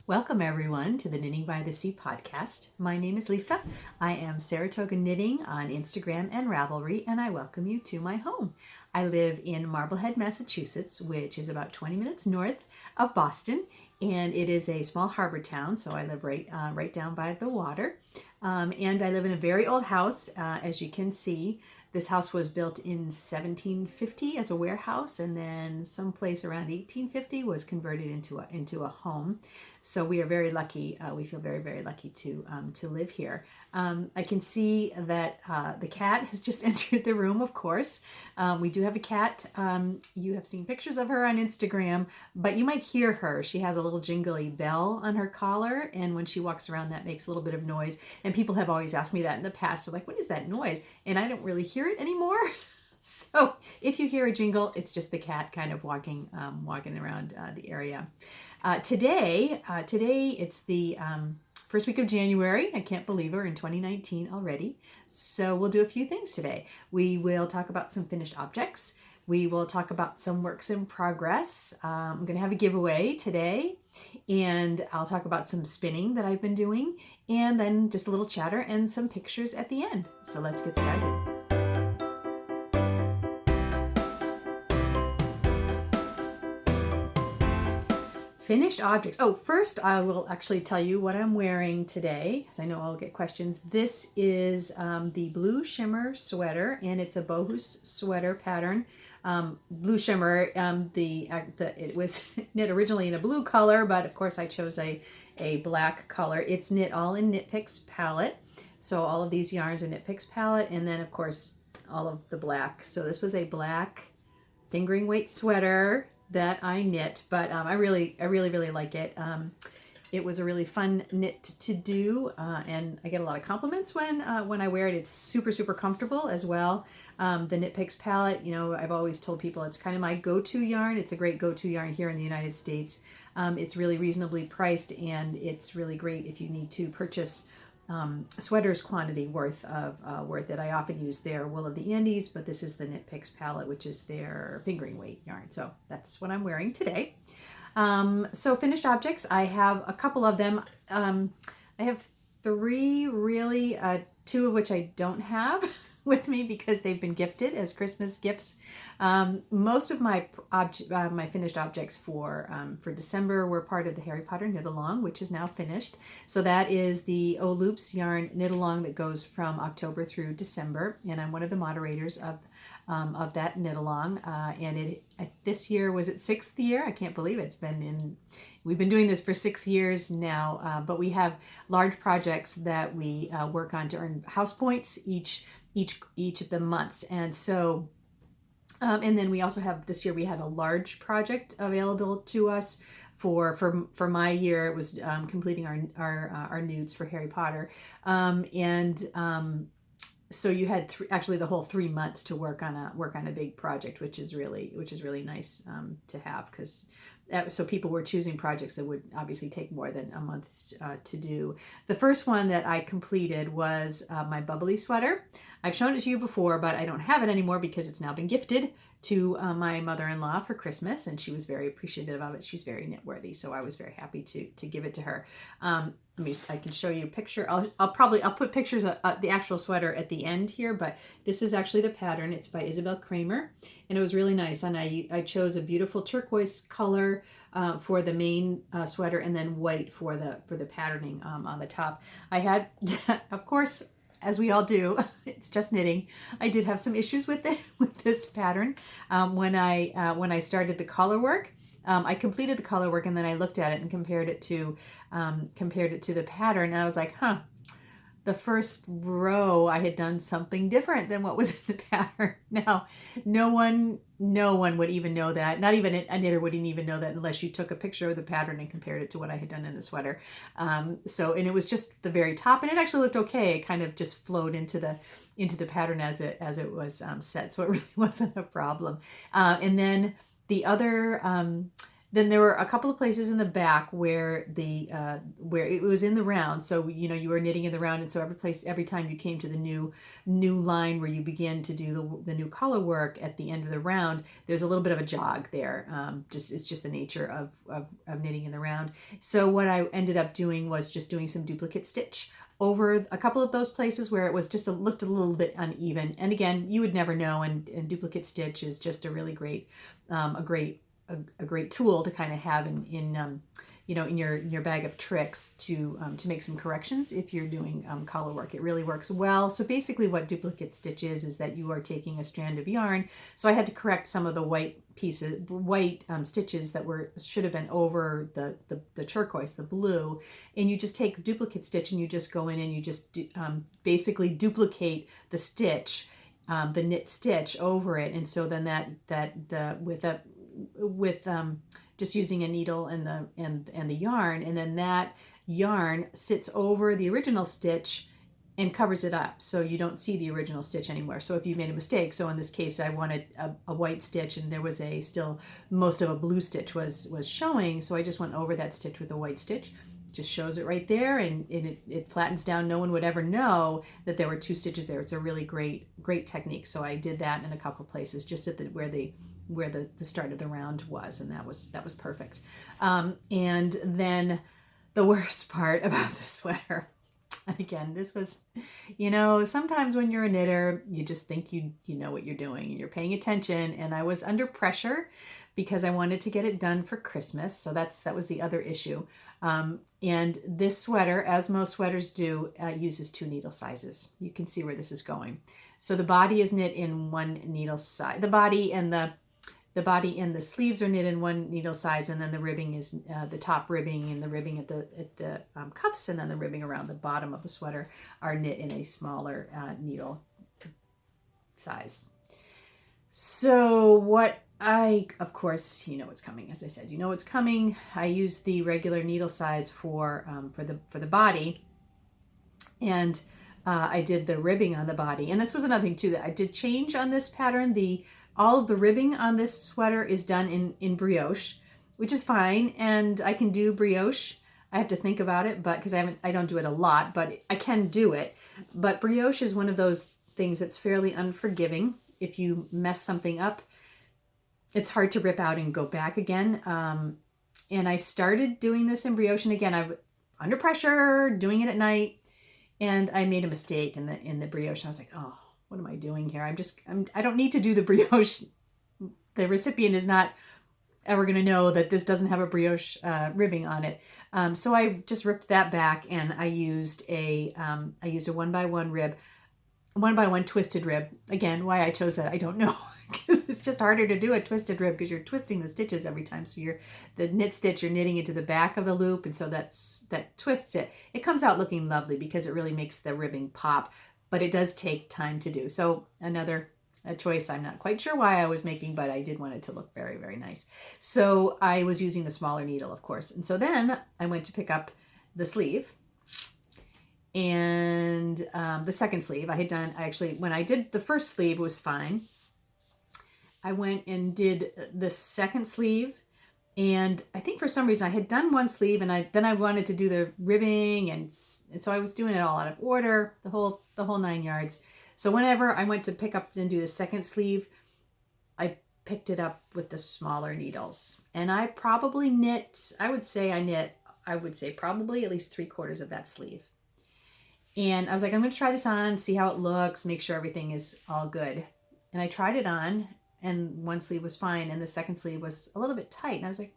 Welcome everyone to the Knitting by the Sea podcast. My name is Lisa. I am Saratoga Knitting on Instagram and Ravelry, and I welcome you to my home. I live in Marlblehead, Massachusetts, which is about 20 minutes north of Boston, and it is a small harbor town, so I live right down by the water. And I live in a very old house, as you can see. This house was built in 1750 as a warehouse, and then someplace around 1850 was converted into a home. So we are very lucky. We feel very, very lucky to live here. I can see that the cat has just entered the room, of course. We do have a cat. You have seen pictures of her on Instagram, but you might hear her. She has a little jingly bell on her collar, and when she walks around, that makes a little bit of noise. And people have always asked me that in the past. They're like, what is that noise? And I don't really hear it anymore. So if you hear a jingle, it's just the cat kind of walking around the area. Today it's the first week of January. I can't believe we're in 2019 already. So we'll do a few things today. We will talk about some finished objects. We will talk about some works in progress. I'm going to have a giveaway today, and I'll talk about some spinning that I've been doing, and then just a little chatter and some pictures at the end. So let's get started. Finished objects. Oh, first I will actually tell you what I'm wearing today, because I know I'll get questions. This is the Blue Shimmer sweater, and it's a bohus sweater pattern. Blue Shimmer, it was knit originally in a blue color, but of course I chose a black color. It's knit all in Knit Picks palette. So all of these yarns are Knit Picks palette, and then of course all of the black. So this was a black fingering weight sweater that I knit, but I really like it. It was a really fun knit to do, and I get a lot of compliments when I wear it. It's super comfortable as well. The Knit Picks palette, I've always told people it's kind of my go-to yarn. It's a great go-to yarn here in the United States. It's really reasonably priced, and it's really great if you need to purchase sweaters quantity worth it. I often use their Wool of the Andes, but this is the Knit Picks palette, which is their fingering weight yarn. So that's what I'm wearing today. So finished objects, I have a couple of them. I have three really, two of which I don't have with me because they've been gifted as Christmas gifts. Most of my finished objects for December were part of the Harry Potter knit along, which is now finished. So that is the O Loops yarn knit along that goes from October through December, and I'm one of the moderators of that knit along. And this year was its 6th year. I can't believe we've been doing this for 6 years now. But we have large projects that we work on to earn house points each of the months, and so and then we also have, this year we had a large project available to us for my year. It was completing our nudes for Harry Potter, so you had actually the whole 3 months to work on a big project, which is really nice to have, because so people were choosing projects that would obviously take more than a month to do. The first one that I completed was my bubbly sweater. I've shown it to you before, but I don't have it anymore because it's now been gifted to my mother-in-law for Christmas, and she was very appreciative of it. She's very knit-worthy, so I was very happy to give it to her. I can show you a picture. I'll put pictures of the actual sweater at the end here, but this is actually the pattern. It's by Isabel Kramer, and it was really nice. And I chose a beautiful turquoise color for the main sweater, and then white for the patterning on the top. I had, of course, as we all do, it's just knitting. I did have some issues with this pattern when I started the collar work. I completed the color work, and then I looked at it and compared it to the pattern, and I was like, the first row I had done something different than what was in the pattern. Now, no one would even know that. Not even a knitter wouldn't even know that unless you took a picture of the pattern and compared it to what I had done in the sweater. And it was just the very top, and it actually looked okay. It kind of just flowed into the pattern as it was set, so it really wasn't a problem. And then the other Then there were a couple of places in the back where where it was in the round. So you were knitting in the round, and so every time you came to the new line where you begin to do the new color work at the end of the round, there's a little bit of a jog there. It's just the nature of knitting in the round. So what I ended up doing was just doing some duplicate stitch over a couple of those places where it was just looked a little bit uneven. And again, you would never know, and duplicate stitch is just a really great a great tool to kind of have in your bag of tricks to make some corrections if you're doing collar work. It really works well. So basically what duplicate stitch is that you are taking a strand of yarn. So I had to correct some of the white stitches that should have been over the turquoise, the blue, and you just take duplicate stitch and you just go in and you just basically duplicate the stitch, the knit stitch over it. And so then with just using a needle and the yarn, and then that yarn sits over the original stitch and covers it up, so you don't see the original stitch anymore. So if you made a mistake, so in this case I wanted a white stitch and there was still most of a blue stitch was showing, so I just went over that stitch with a white stitch. Just shows it right there, and it flattens down. No one would ever know that there were two stitches there. It's a really great technique. So I did that in a couple places, just at where the start of the round was, and that was perfect. And then the worst part about the sweater, and again, this was, sometimes when you're a knitter, you just think you know what you're doing and you're paying attention. And I was under pressure because I wanted to get it done for Christmas. So that was the other issue. And this sweater, as most sweaters do, uses 2 needle sizes. You can see where this is going. So the body is knit in 1 needle size. The body and the sleeves are knit in 1 needle size, and then the ribbing is the top ribbing and the ribbing at the cuffs, and then the ribbing around the bottom of the sweater are knit in a smaller needle size. So of course, what's coming. As I said, what's coming. I used the regular needle size for the body, and I did the ribbing on the body. And this was another thing too that I did change on this pattern. All of the ribbing on this sweater is done in brioche, which is fine, and I can do brioche. I have to think about it, but because I don't do it a lot, but I can do it. But brioche is one of those things that's fairly unforgiving. If you mess something up, it's hard to rip out and go back again. And I started doing this in brioche, and again, I'm under pressure, doing it at night, and I made a mistake in the brioche. I was like, oh, what am I doing here? I don't need to do the brioche. The recipient is not ever going to know that this doesn't have a brioche ribbing on it. So I just ripped that back, and I used a 1x1 rib, 1x1 twisted rib. Again, why I chose that, I don't know, because it's just harder to do a twisted rib because you're twisting the stitches every time. So the knit stitch, you're knitting into the back of the loop, and so that twists it. It comes out looking lovely because it really makes the ribbing pop, but it does take time to do. So a choice I'm not quite sure why I was making, but I did want it to look very, very nice. So I was using the smaller needle, of course. And so then I went to pick up the sleeve, and the second sleeve when I did the first sleeve, it was fine. I went and did the second sleeve, and I think for some reason I had done one sleeve, and then I wanted to do the ribbing, and so I was doing it all out of order, the whole 9 yards. So whenever I went to pick up and do the second sleeve, I picked it up with the smaller needles, and I probably knit. I would say probably at least 3/4 of that sleeve. And I was like, I'm going to try this on, see how it looks, make sure everything is all good. And I tried it on, and one sleeve was fine, and the second sleeve was a little bit tight. And I was like,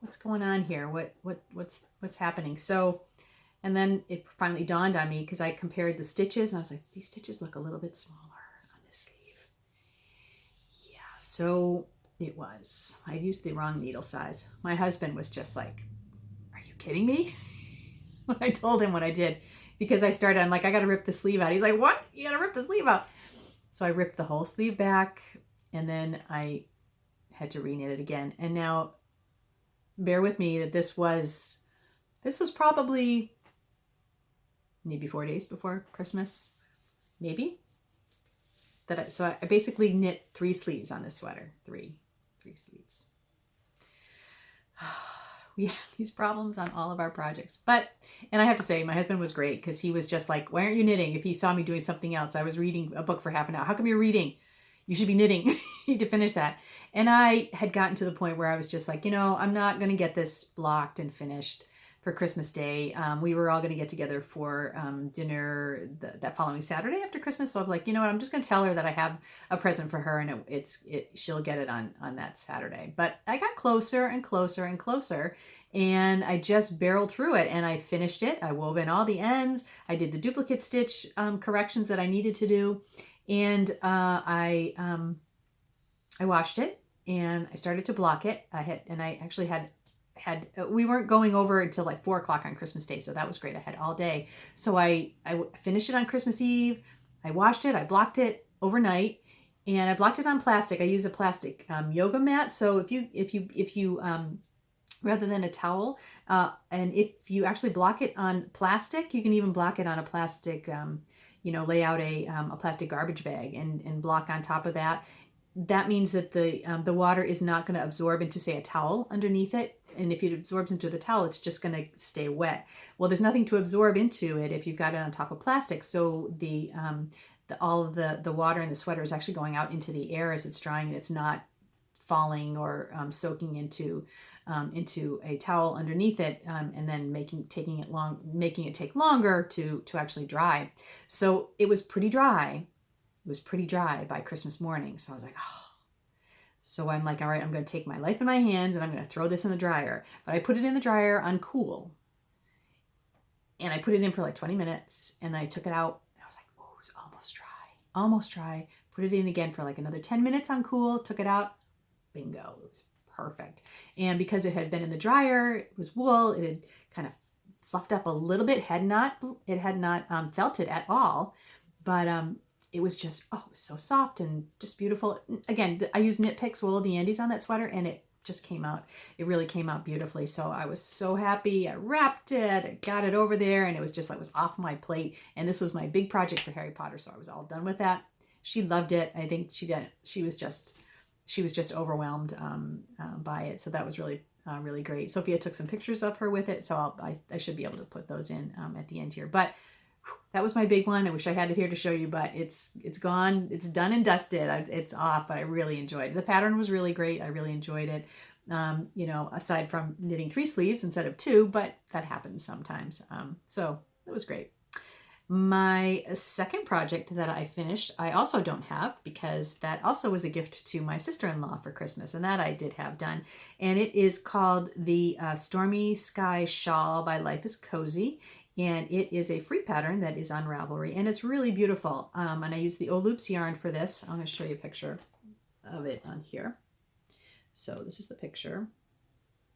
what's going on here? What's happening? So, and then it finally dawned on me because I compared the stitches, and I was like, these stitches look a little bit smaller on this sleeve. Yeah, so it was. I used the wrong needle size. My husband was just like, are you kidding me? When I told him what I did, because I'm like, I got to rip the sleeve out. He's like, what? You got to rip the sleeve out. So I ripped the whole sleeve back, and then I had to reknit it again. And now bear with me that this was probably maybe 4 days before Christmas, maybe. So I basically knit 3 sleeves on this sweater, three sleeves. we have these problems on all of our projects. And I have to say, my husband was great because he was just like, why aren't you knitting? If he saw me doing something else, I was reading a book for half an hour. How come you're reading? You should be knitting. You need to finish that. And I had gotten to the point where I was just like, I'm not going to get this blocked and finished for Christmas Day. We were all going to get together for dinner that following Saturday after Christmas. So I'm like, you know what? I'm just going to tell her that I have a present for her, and she'll get it on that Saturday. But I got closer and closer and closer, and I just barreled through it, and I finished it. I wove in all the ends. I did the duplicate stitch corrections that I needed to do, and I washed it, and I started to block it. I actually had we weren't going over until like 4 o'clock on Christmas Day, so that was great. I had all day. So I finished it on Christmas Eve. I washed it. I blocked it overnight, and I blocked it on plastic. I use a plastic yoga mat. So if you rather than a towel, and if you actually block it on plastic, you can even block it on a plastic. Lay out a plastic garbage bag and block on top of that. That means that the water is not going to absorb into, say, a towel underneath it. And if it absorbs into the towel, it's just going to stay wet. Well, there's nothing to absorb into it if you've got it on top of plastic. So all of the water in the sweater is actually going out into the air as it's drying, and it's not falling or soaking into a towel underneath it, and then making it take longer to actually dry. So it was pretty dry. It was pretty dry by Christmas morning. So I was like, oh. So I'm like, all right, I'm going to take my life in my hands and I'm going to throw this in the dryer. But I put it in the dryer on cool. And I put it in for like 20 minutes. And then I took it out. And I was like, oh, it was almost dry. Almost dry. Put it in again for like another 10 minutes on cool. Took it out. Bingo. It was perfect. And because it had been in the dryer, it was wool. It had kind of fluffed up a little bit. It had not felted at all. But it was just, it was so soft and just beautiful. Again, I used Knit Picks Wool of the Andes on that sweater, and it just came out. It really came out beautifully. So I was so happy. I wrapped it, I got it over there, and it was just like, it was off my plate. And this was my big project for Harry Potter, so I was all done with that. She loved it. I think she did. She was just overwhelmed by it. So that was really really great. Sophia took some pictures of her with it, so I should be able to put those in at the end here. But that was my big one. I wish I had it here to show you, but it's gone. It's done and dusted. It's off, but I really enjoyed it. The pattern was really great. I really enjoyed it. Aside from knitting 3 sleeves instead of 2, but that happens sometimes. So it was great. My second project that I finished, I also don't have, because that also was a gift to my sister-in-law for Christmas, and that I did have done. And it is called the Stormy Sky Shawl by Life is Cozy. And it is a free pattern that is on Ravelry, and it's really beautiful. And I used the O-Loops yarn for this. I'm going to show you a picture of it on here. So this is the picture.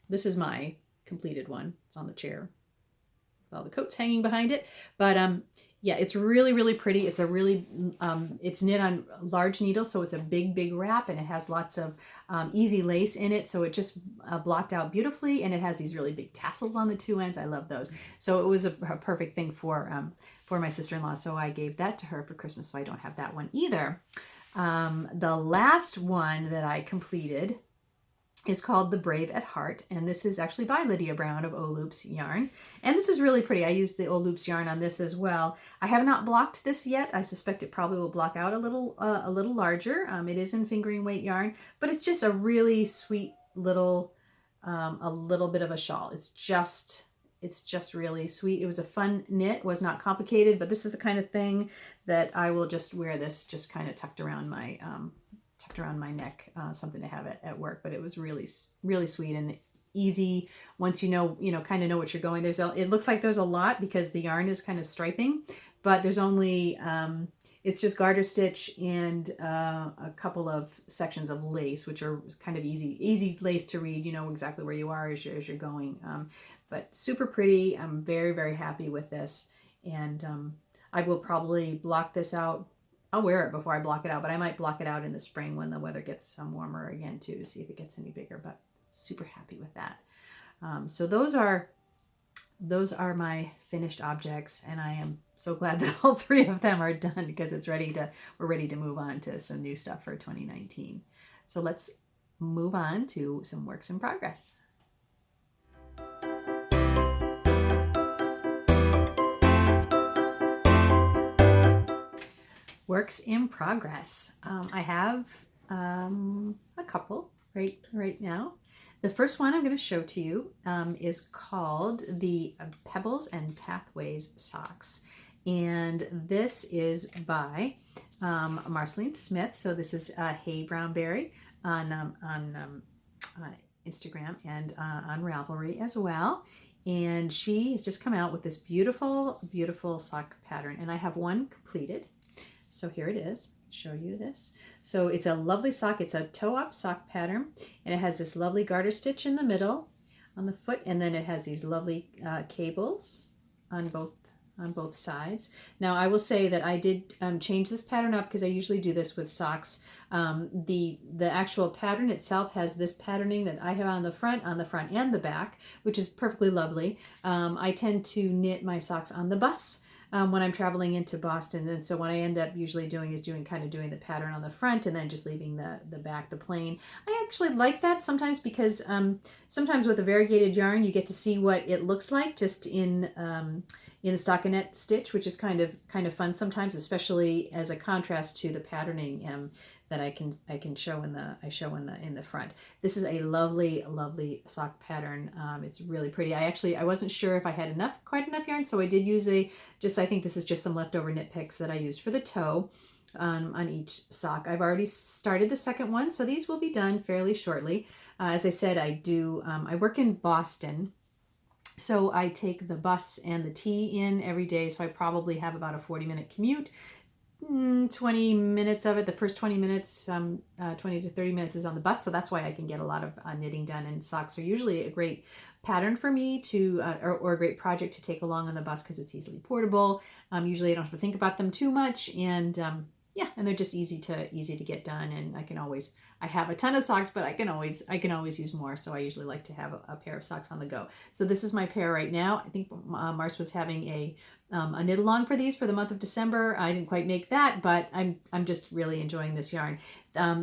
This is my completed one. It's on the chair with all the coats hanging behind it. But yeah, it's really, really pretty. It's it's knit on large needles, so it's a big wrap, and it has lots of easy lace in it, so it just blocked out beautifully, and it has these really big tassels on the 2 ends. I love those. So it was a perfect thing for my sister-in-law, so I gave that to her for Christmas, so I don't have that one either. The last one that I completed is called The Brave at Heart, and this is actually by Lydia Brown of O-Loops yarn, and this is really pretty. I used the O-Loops yarn on this as well. I have not blocked this yet. I suspect it probably will block out a little larger. It is in fingering weight yarn, but it's just a really sweet little a little bit of a shawl. It's just really sweet. It was a fun knit, was not complicated, but this is the kind of thing that I will just wear this just kind of tucked around my neck, something to have at work. But it was really, really sweet and easy once kind of know what you're going. It looks like there's a lot because the yarn is kind of striping, but there's only, it's just garter stitch and a couple of sections of lace, which are kind of easy lace to read. You know exactly where you are as you're going. But super pretty. I'm very, very happy with this. And I will probably block this out. I'll wear it before I block it out, but I might block it out in the spring when the weather gets warmer again too, to see if it gets any bigger. But super happy with that. So those are my finished objects, and I am so glad that all 3 of them are done, because we're ready to move on to some new stuff for 2019. So let's move on to some works in progress. Works in progress. I have a couple right now. The first one I'm going to show to you is called the Pebbles and Pathways socks. And this is by Marceline Smith. So this is Hey Brownberry on Instagram and on Ravelry as well. And she has just come out with this beautiful, beautiful sock pattern. And I have one completed. So here it is. I'll show you this. So it's a lovely sock. It's a toe-up sock pattern. And it has this lovely garter stitch in the middle on the foot. And then it has these lovely cables on both sides. Now I will say that I did change this pattern up because I usually do this with socks. The actual pattern itself has this patterning that I have on the front and the back, which is perfectly lovely. I tend to knit my socks on the bus when I'm traveling into Boston, and so what I end up usually doing is doing the pattern on the front and then just leaving the back, the plain. I actually like that sometimes because sometimes with a variegated yarn you get to see what it looks like just in the stockinette stitch, which is kind of fun sometimes, especially as a contrast to the patterning that I can show in the front. This is a lovely, lovely sock pattern. It's really pretty. I wasn't sure if I had quite enough yarn, so I did use I think this is just some leftover knit picks that I used for the toe on each sock. I've already started the second one, so these will be done fairly shortly. As I said, I work in Boston. So I take the bus and the T in every day, so I probably have about a 40-minute commute. 20 minutes of it, the first 20 minutes, 20 to 30 minutes is on the bus, so that's why I can get a lot of knitting done, and socks are usually a great pattern for me to, or a great project to take along on the bus because it's easily portable. Usually I don't have to think about them too much, and yeah, and they're just easy to get done, and I have a ton of socks, but I can always use more, so I usually like to have a pair of socks on the go. So this is my pair right now. I think Mars was having a knit along for these for the month of December. I didn't quite make that, but I'm just really enjoying this yarn.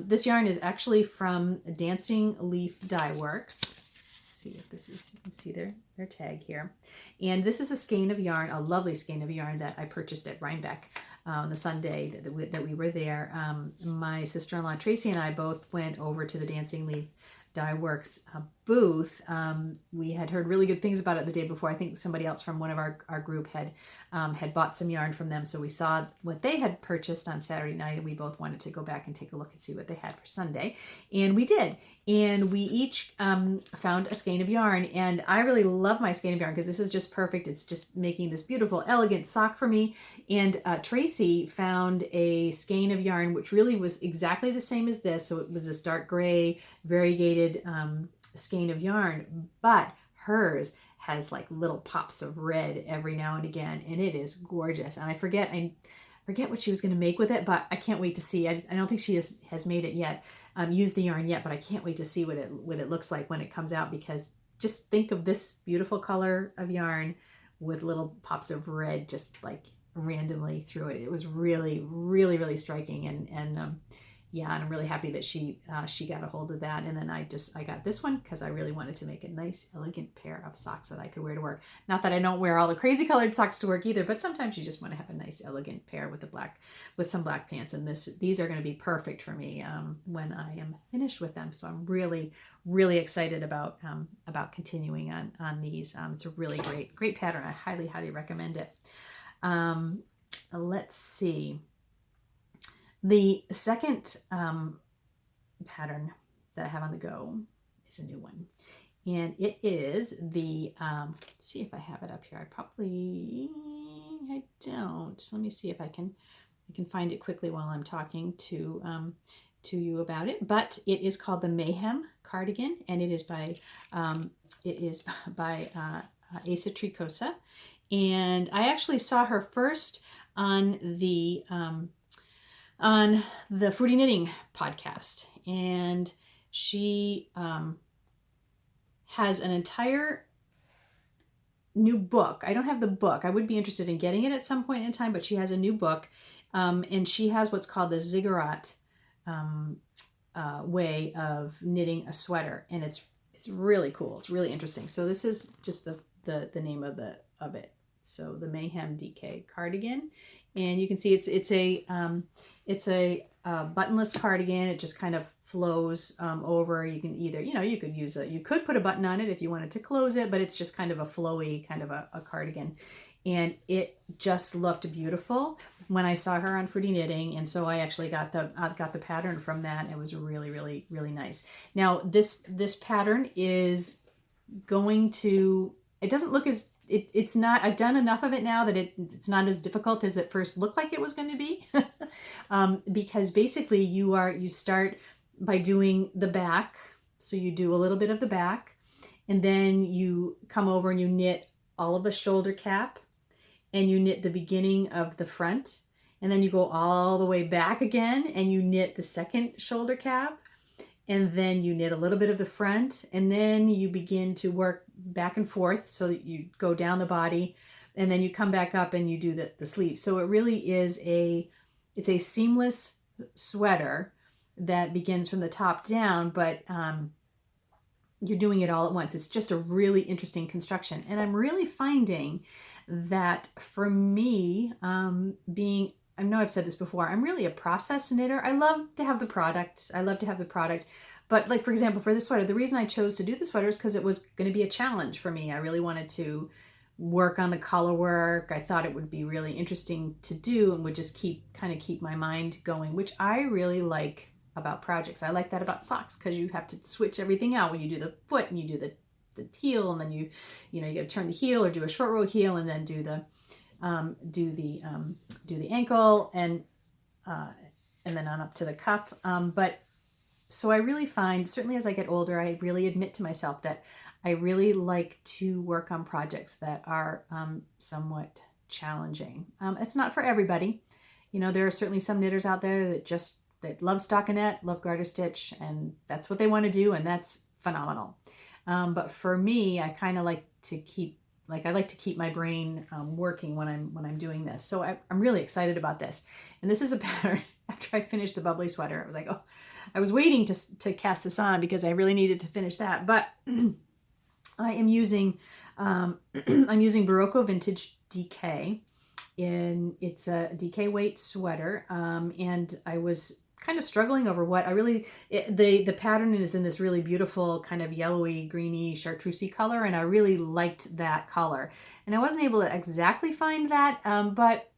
This yarn is actually from Dancing Leaf Dye Works. Let's see if this is, you can see their tag here. And this is a skein of yarn, a lovely skein of yarn that I purchased at Rhinebeck on the Sunday that we were there. My sister-in-law Tracy and I both went over to the Dancing Leaf Dye Works booth. We had heard really good things about it the day before. I think somebody else from one of our group had bought some yarn from them, so we saw what they had purchased on Saturday night, and we both wanted to go back and take a look and see what they had for Sunday, and we did. And we each found a skein of yarn, and I really love my skein of yarn because this is just perfect. It's just making this beautiful, elegant sock for me. And Tracy found a skein of yarn which really was exactly the same as this. So it was this dark gray, variegated skein of yarn, but hers has like little pops of red every now and again, and it is gorgeous. And I forget what she was going to make with it, but I can't wait to see. I don't think she has made it yet, used the yarn yet, but I can't wait to see what it looks like when it comes out, because just think of this beautiful color of yarn with little pops of red just like randomly through it. It was really, really, really striking, and yeah, and I'm really happy that she got a hold of that. And then I got this one because I really wanted to make a nice, elegant pair of socks that I could wear to work. Not that I don't wear all the crazy colored socks to work either, but sometimes you just want to have a nice, elegant pair with some black pants. And these are going to be perfect for me when I am finished with them. So I'm really, really excited about continuing on these. It's a really great pattern. I highly, highly recommend it. Let's see. The second pattern that I have on the go is a new one, and it is the, let's see if I have it up here. I don't. So let me see if I can find it quickly while I'm talking to you about it. But it is called the Mayhem cardigan, and it is by Asa Tricosa, and I actually saw her first on the Fruity Knitting podcast, and she has an entire new book. I don't have the book. I would be interested in getting it at some point in time, but she has a new book, and she has what's called the ziggurat way of knitting a sweater, and it's really cool. It's really interesting. So this is just the name of it. So the Mayhem DK cardigan. and you can see it's a buttonless cardigan. It just kind of flows over. You can either, you could you could put a button on it if you wanted to close it, but it's just kind of a flowy kind of a cardigan. And it just looked beautiful when I saw her on Fruity Knitting, and so I actually got the pattern from that. It was really, really, really nice. Now this pattern is going to, it doesn't look as, it's not, I've done enough of it now that it's not as difficult as it first looked like it was going to be. Because basically you start by doing the back. So you do a little bit of the back, and then you come over and you knit all of the shoulder cap, and you knit the beginning of the front, and then you go all the way back again and you knit the second shoulder cap, and then you knit a little bit of the front, and then you begin to work back and forth so that you go down the body, and then you come back up and you do the sleeve. So it really is it's a seamless sweater that begins from the top down, but you're doing it all at once. It's just a really interesting construction. And I'm really finding that for me, I know I've said this before, I'm really a process knitter. I love to have the product. But like, for example, for this sweater, the reason I chose to do the sweater is because it was going to be a challenge for me. I really wanted to work on the color work. I thought it would be really interesting to do and would just keep my mind going, which I really like about projects. I like that about socks, because you have to switch everything out when you do the foot and you do the heel, and then you got to turn the heel or do a short row heel, and then do the ankle, and then on up to the cuff. But so I really find, certainly as I get older, I really admit to myself that I really like to work on projects that are somewhat challenging. It's not for everybody. There are certainly some knitters out there that love stockinette, love garter stitch, and that's what they want to do, and that's phenomenal. But for me, I kind of like to keep my brain working when I'm doing this. So I'm really excited about this. And this is a pattern. After I finished the bubbly sweater, I was like, oh, I was waiting to cast this on because I really needed to finish that. But I am using I'm using Barocco Vintage DK. It's a DK weight sweater, and I was kind of struggling over what I really, the pattern is in this really beautiful kind of yellowy, greeny, chartreusey color, and I really liked that color. And I wasn't able to exactly find that, but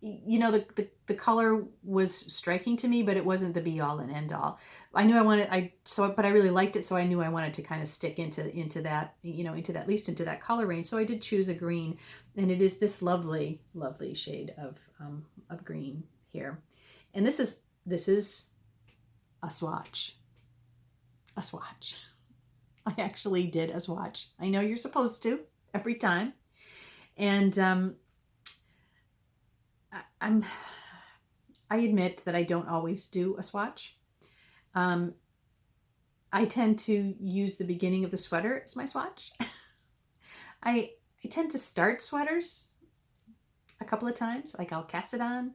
the color was striking to me, but it wasn't the be all and end all. I knew but I really liked it, so I knew I wanted to kind of stick into that, at least into that color range. So I did choose a green, and it is this lovely, lovely shade of green here. And this is a swatch. A swatch. I actually did a swatch. I know you're supposed to every time. And I admit that I don't always do a swatch. I tend to use the beginning of the sweater as my swatch. I tend to start sweaters a couple of times. Like I'll cast it on,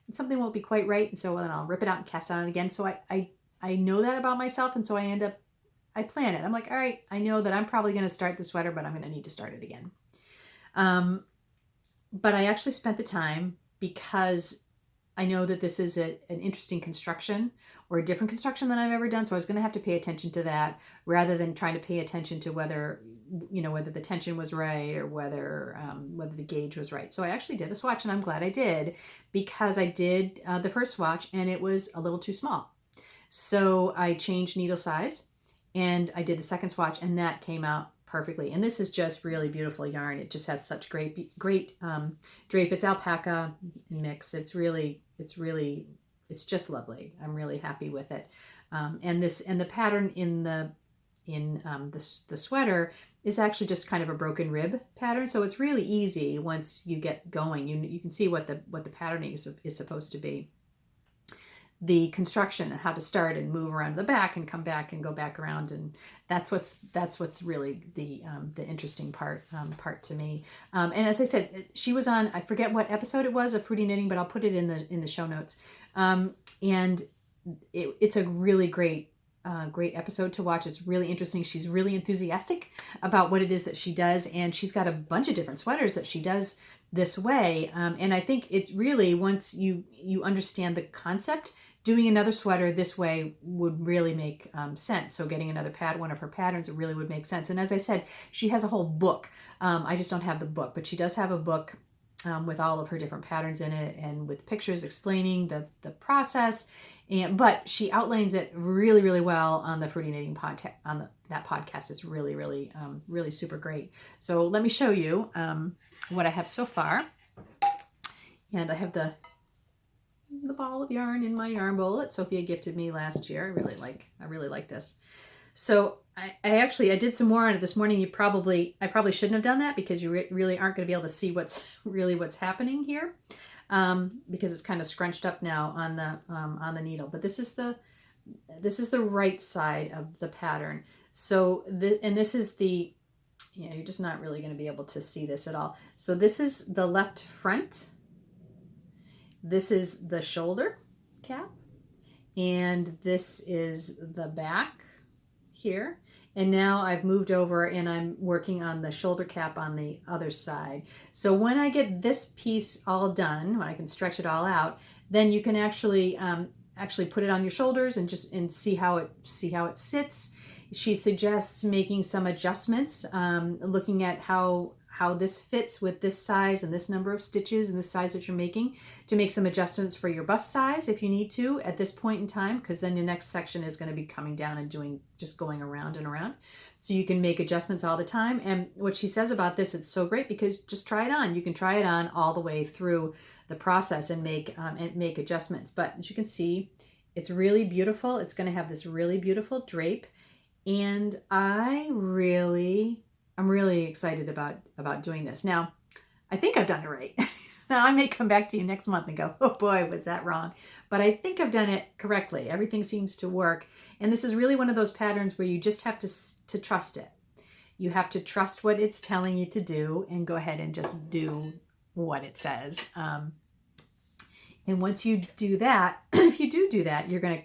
and something won't be quite right, and so then I'll rip it out and cast it on again. So I know that about myself, and so I plan it. I'm like, all right, I know that I'm probably going to start the sweater, but I'm going to need to start it again. But I actually spent the time because I know that this is an interesting construction, or a different construction than I've ever done. So I was going to have to pay attention to that rather than trying to pay attention to whether the tension was right, or whether the gauge was right. So I actually did a swatch, and I'm glad I did, because I did the first swatch and it was a little too small. So I changed needle size and I did the second swatch, and that came out perfectly. And this is just really beautiful yarn. It just has such great drape. It's alpaca mix. It's just lovely. I'm really happy with it. And the pattern in the sweater is actually just kind of a broken rib pattern. So it's really easy once you get going. You can see what the patterning is supposed to be. The construction and how to start and move around the back and come back and go back around, and that's what's really the interesting part to me. And as I said, she was on, I forget what episode it was of Fruity Knitting, but I'll put it in the show notes. And it's a really great great episode to watch. It's really interesting. She's really enthusiastic about what it is that she does, and she's got a bunch of different sweaters that she does this way. And I think it's really, once you understand the concept, doing another sweater this way would really make sense. So getting another one of her patterns, it really would make sense. And as I said, she has a whole book. I just don't have the book, but she does have a book with all of her different patterns in it, and with pictures explaining the process. But she outlines it really, really well on the Fruity Knitting podcast. That podcast, it's really, really, really super great. So let me show you what I have so far. And I have the ball of yarn in my yarn bowl that Sophia gifted me last year. I really like this. So I did some more on it this morning. I probably shouldn't have done that, because you really aren't going to be able to see what's happening here, because it's kind of scrunched up now on the needle. But this is the right side of the pattern. So this is the, you're just not really going to be able to see this at all. So this is the left front. This is the shoulder cap, and this is the back here. And now I've moved over and I'm working on the shoulder cap on the other side. So when I get this piece all done, when I can stretch it all out, then you can actually put it on your shoulders and see how it sits. She suggests making some adjustments, looking at how this fits with this size and this number of stitches and this size that you're making, to make some adjustments for your bust size if you need to at this point in time, because then the next section is going to be coming down and just going around and around. So you can make adjustments all the time. And what she says about this, it's so great, because just try it on. You can try it on all the way through the process and make adjustments. But as you can see, it's really beautiful. It's going to have this really beautiful drape. And I'm really excited about doing this. Now, I think I've done it right. Now, I may come back to you next month and go, oh boy, was that wrong? But I think I've done it correctly. Everything seems to work. And this is really one of those patterns where you just have to trust it. You have to trust what it's telling you to do and go ahead and just do what it says. And once you do that, if you do that, you're going to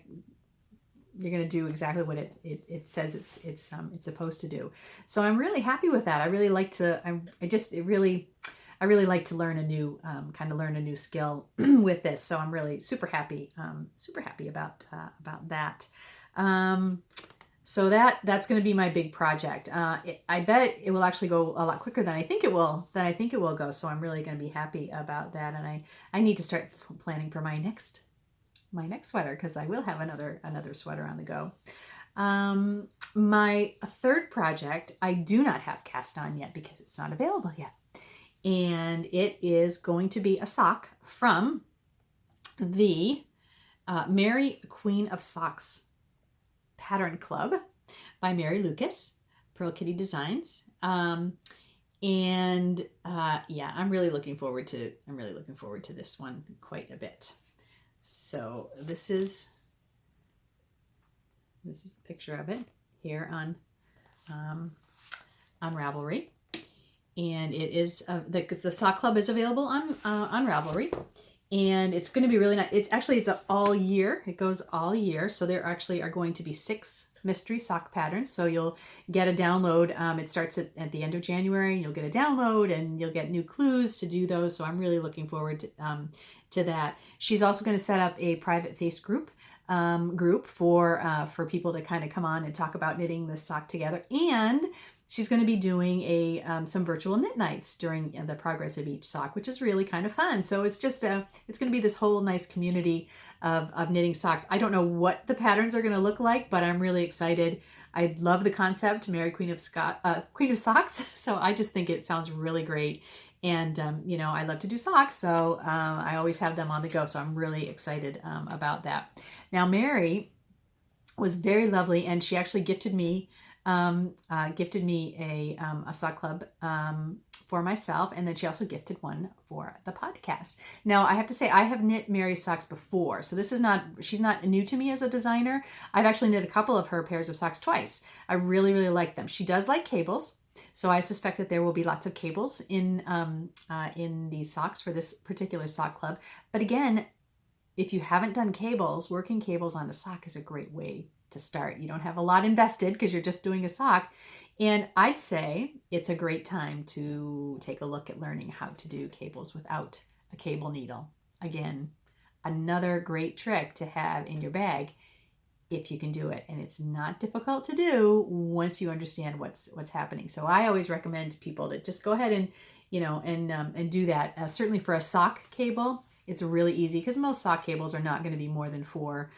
do exactly what it says it's supposed to do. So I'm really happy with that. I really like to like to learn a new learn a new skill with this. So I'm really super happy about that. So that's going to be my big project. I bet it will actually go a lot quicker than I think it will go. So I'm really going to be happy about that. And I need to start planning for my next sweater, because I will have another sweater on the go. My third project, I do not have cast on yet because it's not available yet. And it is going to be a sock from the Mary Queen of Socks Pattern Club by Mary Lucas, Pearl Kitty Designs. I'm really looking forward to this one quite a bit. So this is a picture of it here on Ravelry, and it is the sock club is available on Ravelry, and it's going to be really nice. It's all year. It goes all year. So there actually are going to be 6 mystery sock patterns. So you'll get a download. It starts at the end of January. You'll get a download and you'll get new clues to do those. So I'm really looking forward to that. She's also going to set up a private face group for people to kind of come on and talk about knitting this sock together. And she's going to be doing some virtual knit nights during the progress of each sock, which is really kind of fun. So it's just it's going to be this whole nice community of knitting socks. I don't know what the patterns are going to look like, but I'm really excited. I love the concept, Mary Queen of Socks. So I just think it sounds really great. And, I love to do socks, so I always have them on the go. So I'm really excited about that. Now, Mary was very lovely, and she actually gifted me a sock club for myself, and then she also gifted one for the podcast. Now, I have to say, I have knit Mary's socks before, so she's not new to me as a designer. I've actually knit a couple of her pairs of socks twice. I really, really like them. She does like cables. So I suspect that there will be lots of cables in these socks for this particular sock club. But again, if you haven't done cables, working cables on a sock is a great way to start. You don't have a lot invested because you're just doing a sock. And I'd say it's a great time to take a look at learning how to do cables without a cable needle. Again, another great trick to have in your bag if you can do it. And it's not difficult to do once you understand what's happening. So I always recommend to people that just go ahead and, and do that. Certainly for a sock cable, it's really easy because most sock cables are not going to be more than 4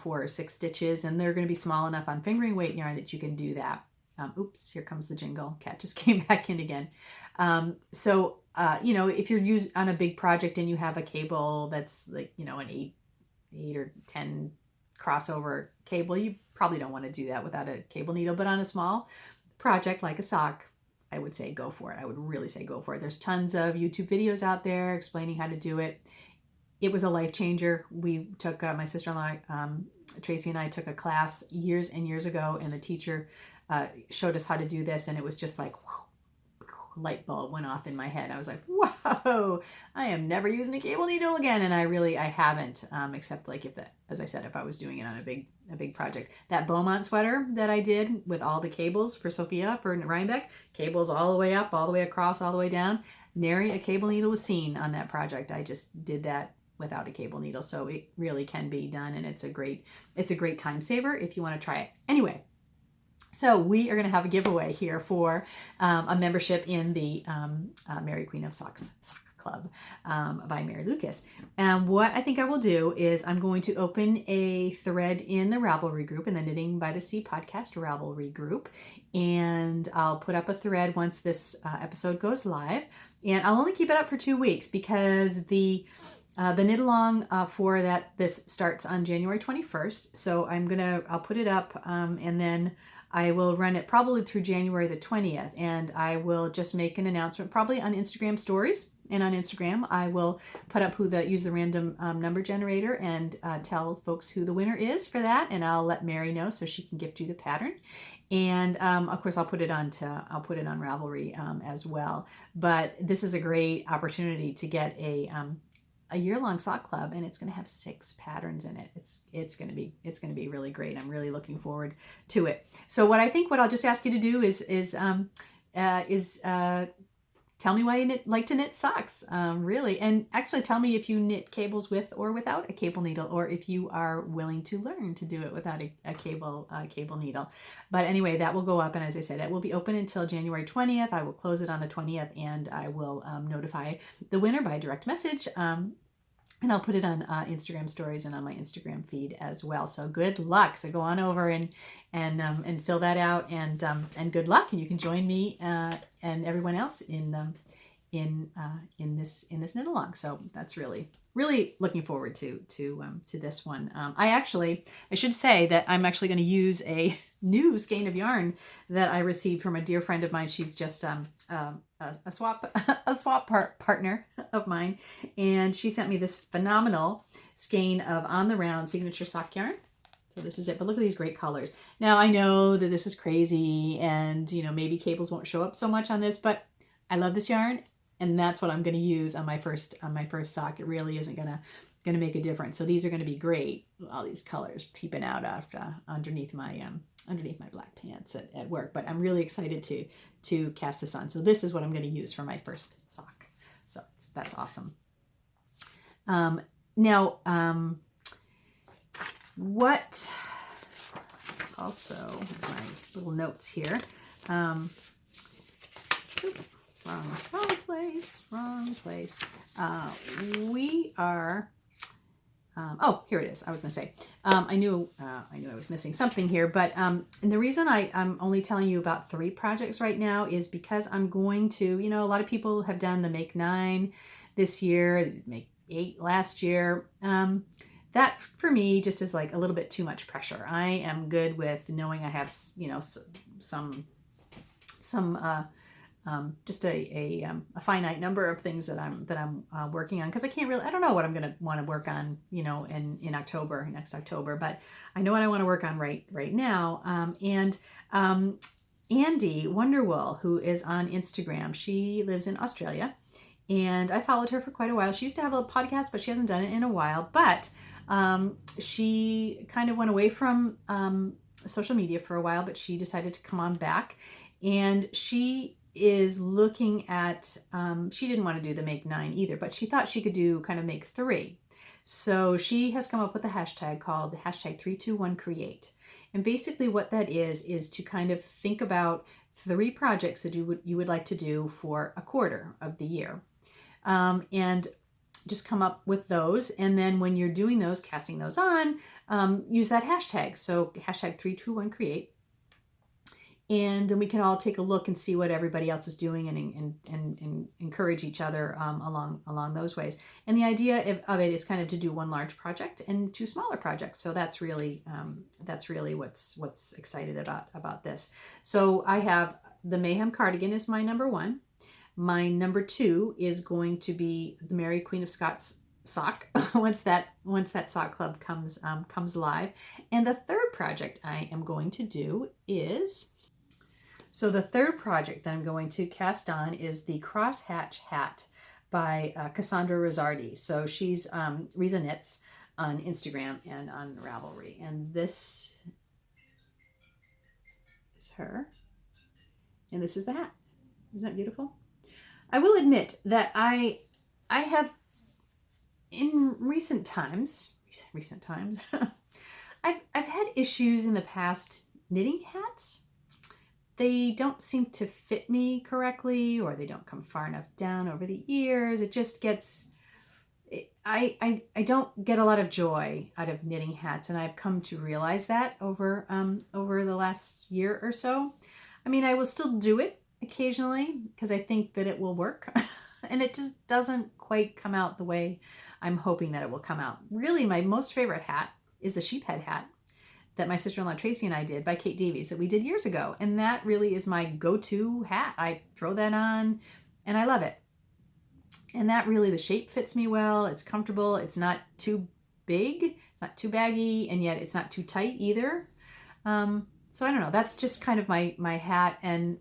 or 6 stitches, and they're going to be small enough on fingering weight yarn that you can do that. Oops, here comes the jingle. Cat just came back in again. If you're on a big project and you have a cable that's like, an 8 or 10 crossover cable, you probably don't want to do that without a cable needle. But on a small project like a sock, I would say go for it. I would really say go for it. There's tons of YouTube videos out there explaining how to do it. It was a life changer. We took, my sister-in-law, Tracy, and I took a class years and years ago, and the teacher showed us how to do this, and it was just like, whoa, light bulb went off in my head. I was like, whoa, I am never using a cable needle again. And I haven't, except like if I was doing it on a big project. That Beaumont sweater that I did with all the cables for Sophia, for Rhinebeck, cables all the way up, all the way across, all the way down. Nary a cable needle was seen on that project. I just did that without a cable needle. So it really can be done. And it's a great time saver if you want to try it. Anyway, so we are going to have a giveaway here for a membership in the Mary Queen of Socks Sock Club by Mary Lucas. And what I think I will do is I'm going to open a thread in the Ravelry group, in the Knitting by the Sea podcast Ravelry group. And I'll put up a thread once this episode goes live. And I'll only keep it up for 2 weeks because the knit along for this starts on January 21st. So I'll put it up and then I will run it probably through January the 20th, and I will just make an announcement probably on Instagram stories. And on Instagram, I will put up use the random number generator and tell folks who the winner is for that. And I'll let Mary know so she can gift you the pattern. And of course, I'll put it on Ravelry as well. But this is a great opportunity to get a year-long sock club, and it's going to have 6 patterns in it. It's going to be really great. I'm really looking forward to it. So what I'll just ask you to do is tell me why you like to knit socks, really, and actually tell me if you knit cables with or without a cable needle, or if you are willing to learn to do it without a cable needle. But anyway, that will go up, and as I said, it will be open until January 20th. I will close it on the 20th, and I will notify the winner by direct message. And I'll put it on Instagram stories and on my Instagram feed as well. So good luck. So go on over and fill that out, and good luck. And you can join me and everyone else in this knit along. So that's really looking forward to this one. I should say that I'm actually going to use a new skein of yarn that I received from a dear friend of mine. She's just a swap partner of mine, and she sent me this phenomenal skein of On the Round signature sock yarn. So this is it, but look at these great colors. Now I know that this is crazy, and maybe cables won't show up so much on this, but I love this yarn, and that's what I'm going to use on my first sock. It really isn't going to make a difference. So these are going to be great. All these colors peeping out underneath my black pants at work. But I'm really excited to cast this on. So this is what I'm going to use for my first sock. So that's awesome. Now, what is also my little notes here. Wrong place. We are. Here it is. I was going to say, I knew I was missing something here, but and the reason I'm only telling you about 3 projects right now is because I'm going to, a lot of people have done the Make 9 this year, Make 8 last year. That for me just is like a little bit too much pressure. I am good with knowing I have, some just a finite number of things that I'm working on, because I don't know what I'm going to want to work on, in next October, but I know what I want to work on right now. Andy Wonderwool, who is on Instagram, she lives in Australia, and I followed her for quite a while. She used to have a podcast, but she hasn't done it in a while, but She kind of went away from social media for a while, but she decided to come on back, and she is looking at, she didn't want to do the make 9 either, but she thought she could do kind of make 3. So she has come up with a hashtag called hashtag 321create. And basically what that is to kind of think about 3 projects that you would like to do for a quarter of the year. And just come up with those. And then when you're doing those, casting those on, use that hashtag. So hashtag 321create. And then we can all take a look and see what everybody else is doing, and encourage each other along those ways. And the idea of it is kind of to do one large project and 2 smaller projects. So that's really what's excited about this. So I have the Mayhem cardigan is my number 1. My number 2 is going to be the Mary Queen of Scots sock once that sock club comes live. And the third project I am going to do is, so the third project that I'm going to cast on is the crosshatch hat by Cassandra Rosardi. So she's Riza Knits on Instagram and on Ravelry. And this is her. And this is the hat. Isn't that beautiful? I will admit that I have, in recent times, I've had issues in the past knitting hats. They don't seem to fit me correctly, or they don't come far enough down over the ears. It just gets, I don't get a lot of joy out of knitting hats, and I've come to realize that over the last year or so. I mean, I will still do it occasionally because I think that it will work, and it just doesn't quite come out the way I'm hoping that it will come out. Really, my most favorite hat is the sheephead hat that my sister-in-law Tracy and I did by Kate Davies that we did years ago. And that really is my go-to hat. I throw that on and I love it. And that really, the shape fits me well. It's comfortable. It's not too big. It's not too baggy, and yet it's not too tight either. So I don't know. That's just kind of my hat. And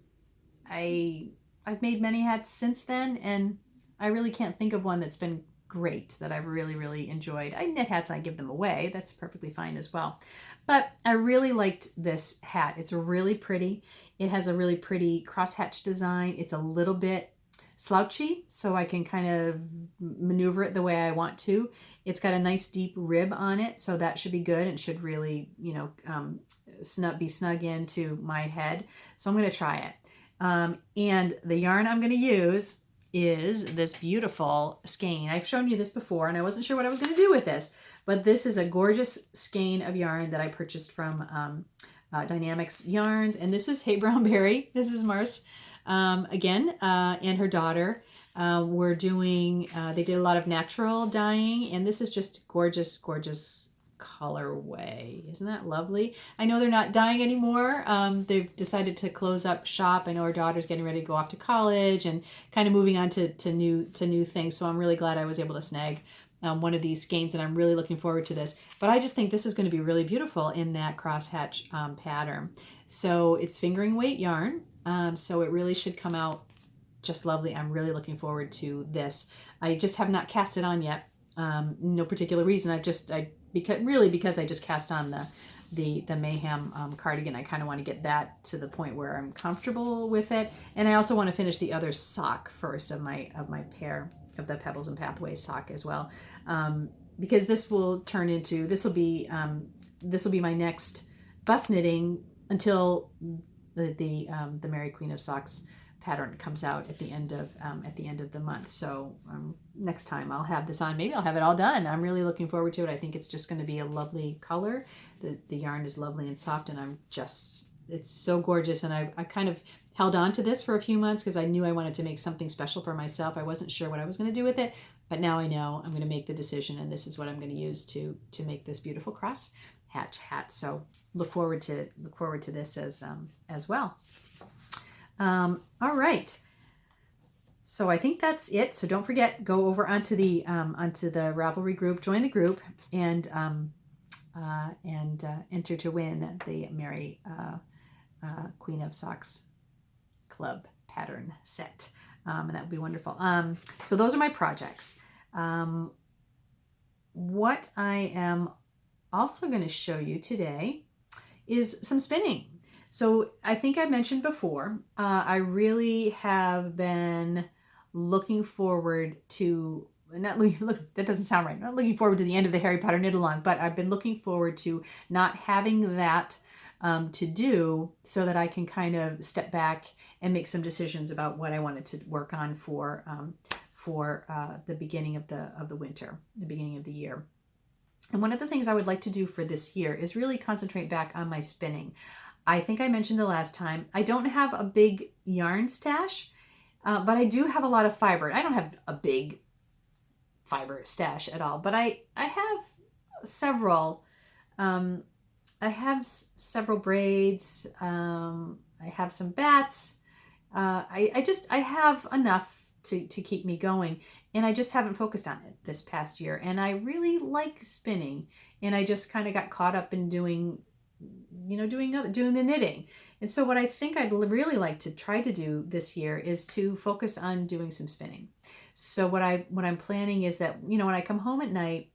I've made many hats since then, and I really can't think of one that's been great that I've really enjoyed. I knit hats and I give them away. That's perfectly fine as well. But I really liked this hat. It's really pretty. It has a really pretty crosshatch design. It's a little bit slouchy, so I can kind of maneuver it the way I want to. It's got a nice deep rib on it, so that should be good. It should really, be snug into my head. So I'm going to try it. And the yarn I'm going to use is this beautiful skein. I've shown you this before, and I wasn't sure what I was going to do with this, but this is a gorgeous skein of yarn that I purchased from Dynamics Yarns, and this is Hey Brown Berry. This is Mars again, and her daughter. We're doing, they did a lot of natural dyeing, and this is just gorgeous colorway. Isn't that lovely? I know they're not dyeing anymore. They've decided to close up shop. I know her daughter's getting ready to go off to college and kind of moving on to new things. So I'm really glad I was able to snag one of these skeins, and I'm really looking forward to this. But I just think this is going to be really beautiful in that crosshatch pattern. So it's fingering weight yarn. So it really should come out just lovely. I'm really looking forward to this. I just have not cast it on yet. No particular reason. Because I just cast on the Mayhem cardigan. I kind of want to get that to the point where I'm comfortable with it, and I also want to finish the other sock first of my pair of the Pebbles and Pathways sock as well, because this will be my next fuss knitting until the Mary Queen of Socks pattern comes out at the end of the month. So next time I'll have this on. Maybe I'll have it all done. I'm really looking forward to it. I think it's just going to be a lovely color. The yarn is lovely and soft, and it's so gorgeous. And I kind of held on to this for a few months because I knew I wanted to make something special for myself. I wasn't sure what I was going to do with it, but now I know I'm going to make the decision, and this is what I'm going to use to make this beautiful cross hatch hat. So look forward to this as well. All right. So I think that's it. So don't forget, go over onto the Ravelry group, join the group, and enter to win the Mary Queen of Socks Club pattern set, and that would be wonderful. So those are my projects. what I am also going to show you today is some spinning. So I think I mentioned before, I really have been looking forward to, not looking, look, that doesn't sound right. Not looking forward to the end of the Harry Potter knit along, but I've been looking forward to not having that to do, so that I can kind of step back and make some decisions about what I wanted to work on for the beginning of the winter, the beginning of the year. And one of the things I would like to do for this year is really concentrate back on my spinning. I think I mentioned the last time, I don't have a big yarn stash, but I do have a lot of fiber. I don't have a big fiber stash at all, but I have several. I have several braids. I have some bats. I have enough to keep me going, and I just haven't focused on it this past year. And I really like spinning, and I just kind of got caught up in doing the knitting. And so what I think I'd really like to try to do this year is to focus on doing some spinning. So what I'm planning is that, when I come home at night,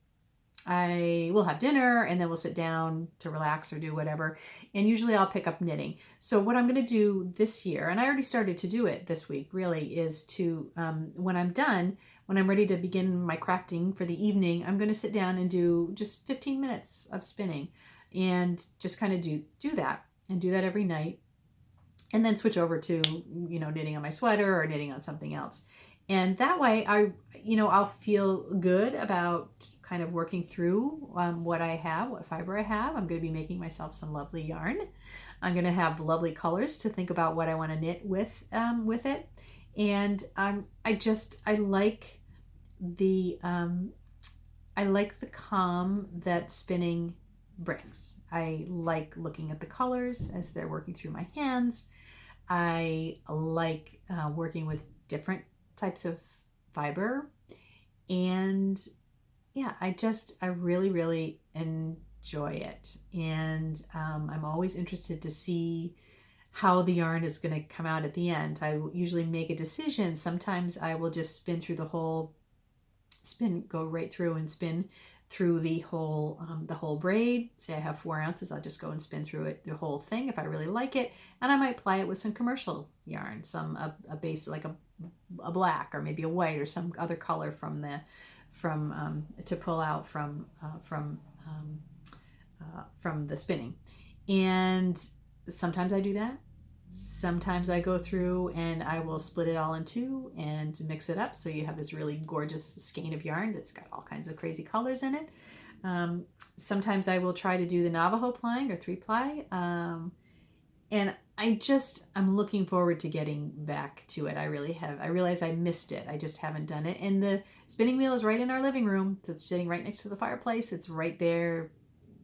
I will have dinner and then we'll sit down to relax or do whatever. And usually I'll pick up knitting. So what I'm going to do this year, and I already started to do it this week really, is to, when I'm done, when I'm ready to begin my crafting for the evening, I'm going to sit down and do just 15 minutes of spinning and just kind of do that, and do that every night. And then switch over to, knitting on my sweater or knitting on something else. And that way I'll feel good about kind of working through what I have, what fiber I have. I'm going to be making myself some lovely yarn. I'm going to have lovely colors to think about what I want to knit with it. And I like the calm that spinning brings. I like looking at the colors as they're working through my hands. I like working with different types of fiber, and yeah, I really, really enjoy it. And I'm always interested to see how the yarn is going to come out at the end. I usually make a decision. Sometimes I will just go right through and spin through the whole braid. Say I have 4 ounces, I'll just go and spin through it, the whole thing, if I really like it. And I might apply it with some commercial yarn, a base like a black or maybe a white or some other color to pull out from the spinning. And sometimes I do that. Sometimes I go through and I will split it all in two and mix it up, so you have this really gorgeous skein of yarn that's got all kinds of crazy colors in it. Sometimes I will try to do the Navajo plying or 3-ply, and I'm looking forward to getting back to it. I really have. I realize I missed it. I just haven't done it. And the spinning wheel is right in our living room. So it's sitting right next to the fireplace. It's right there.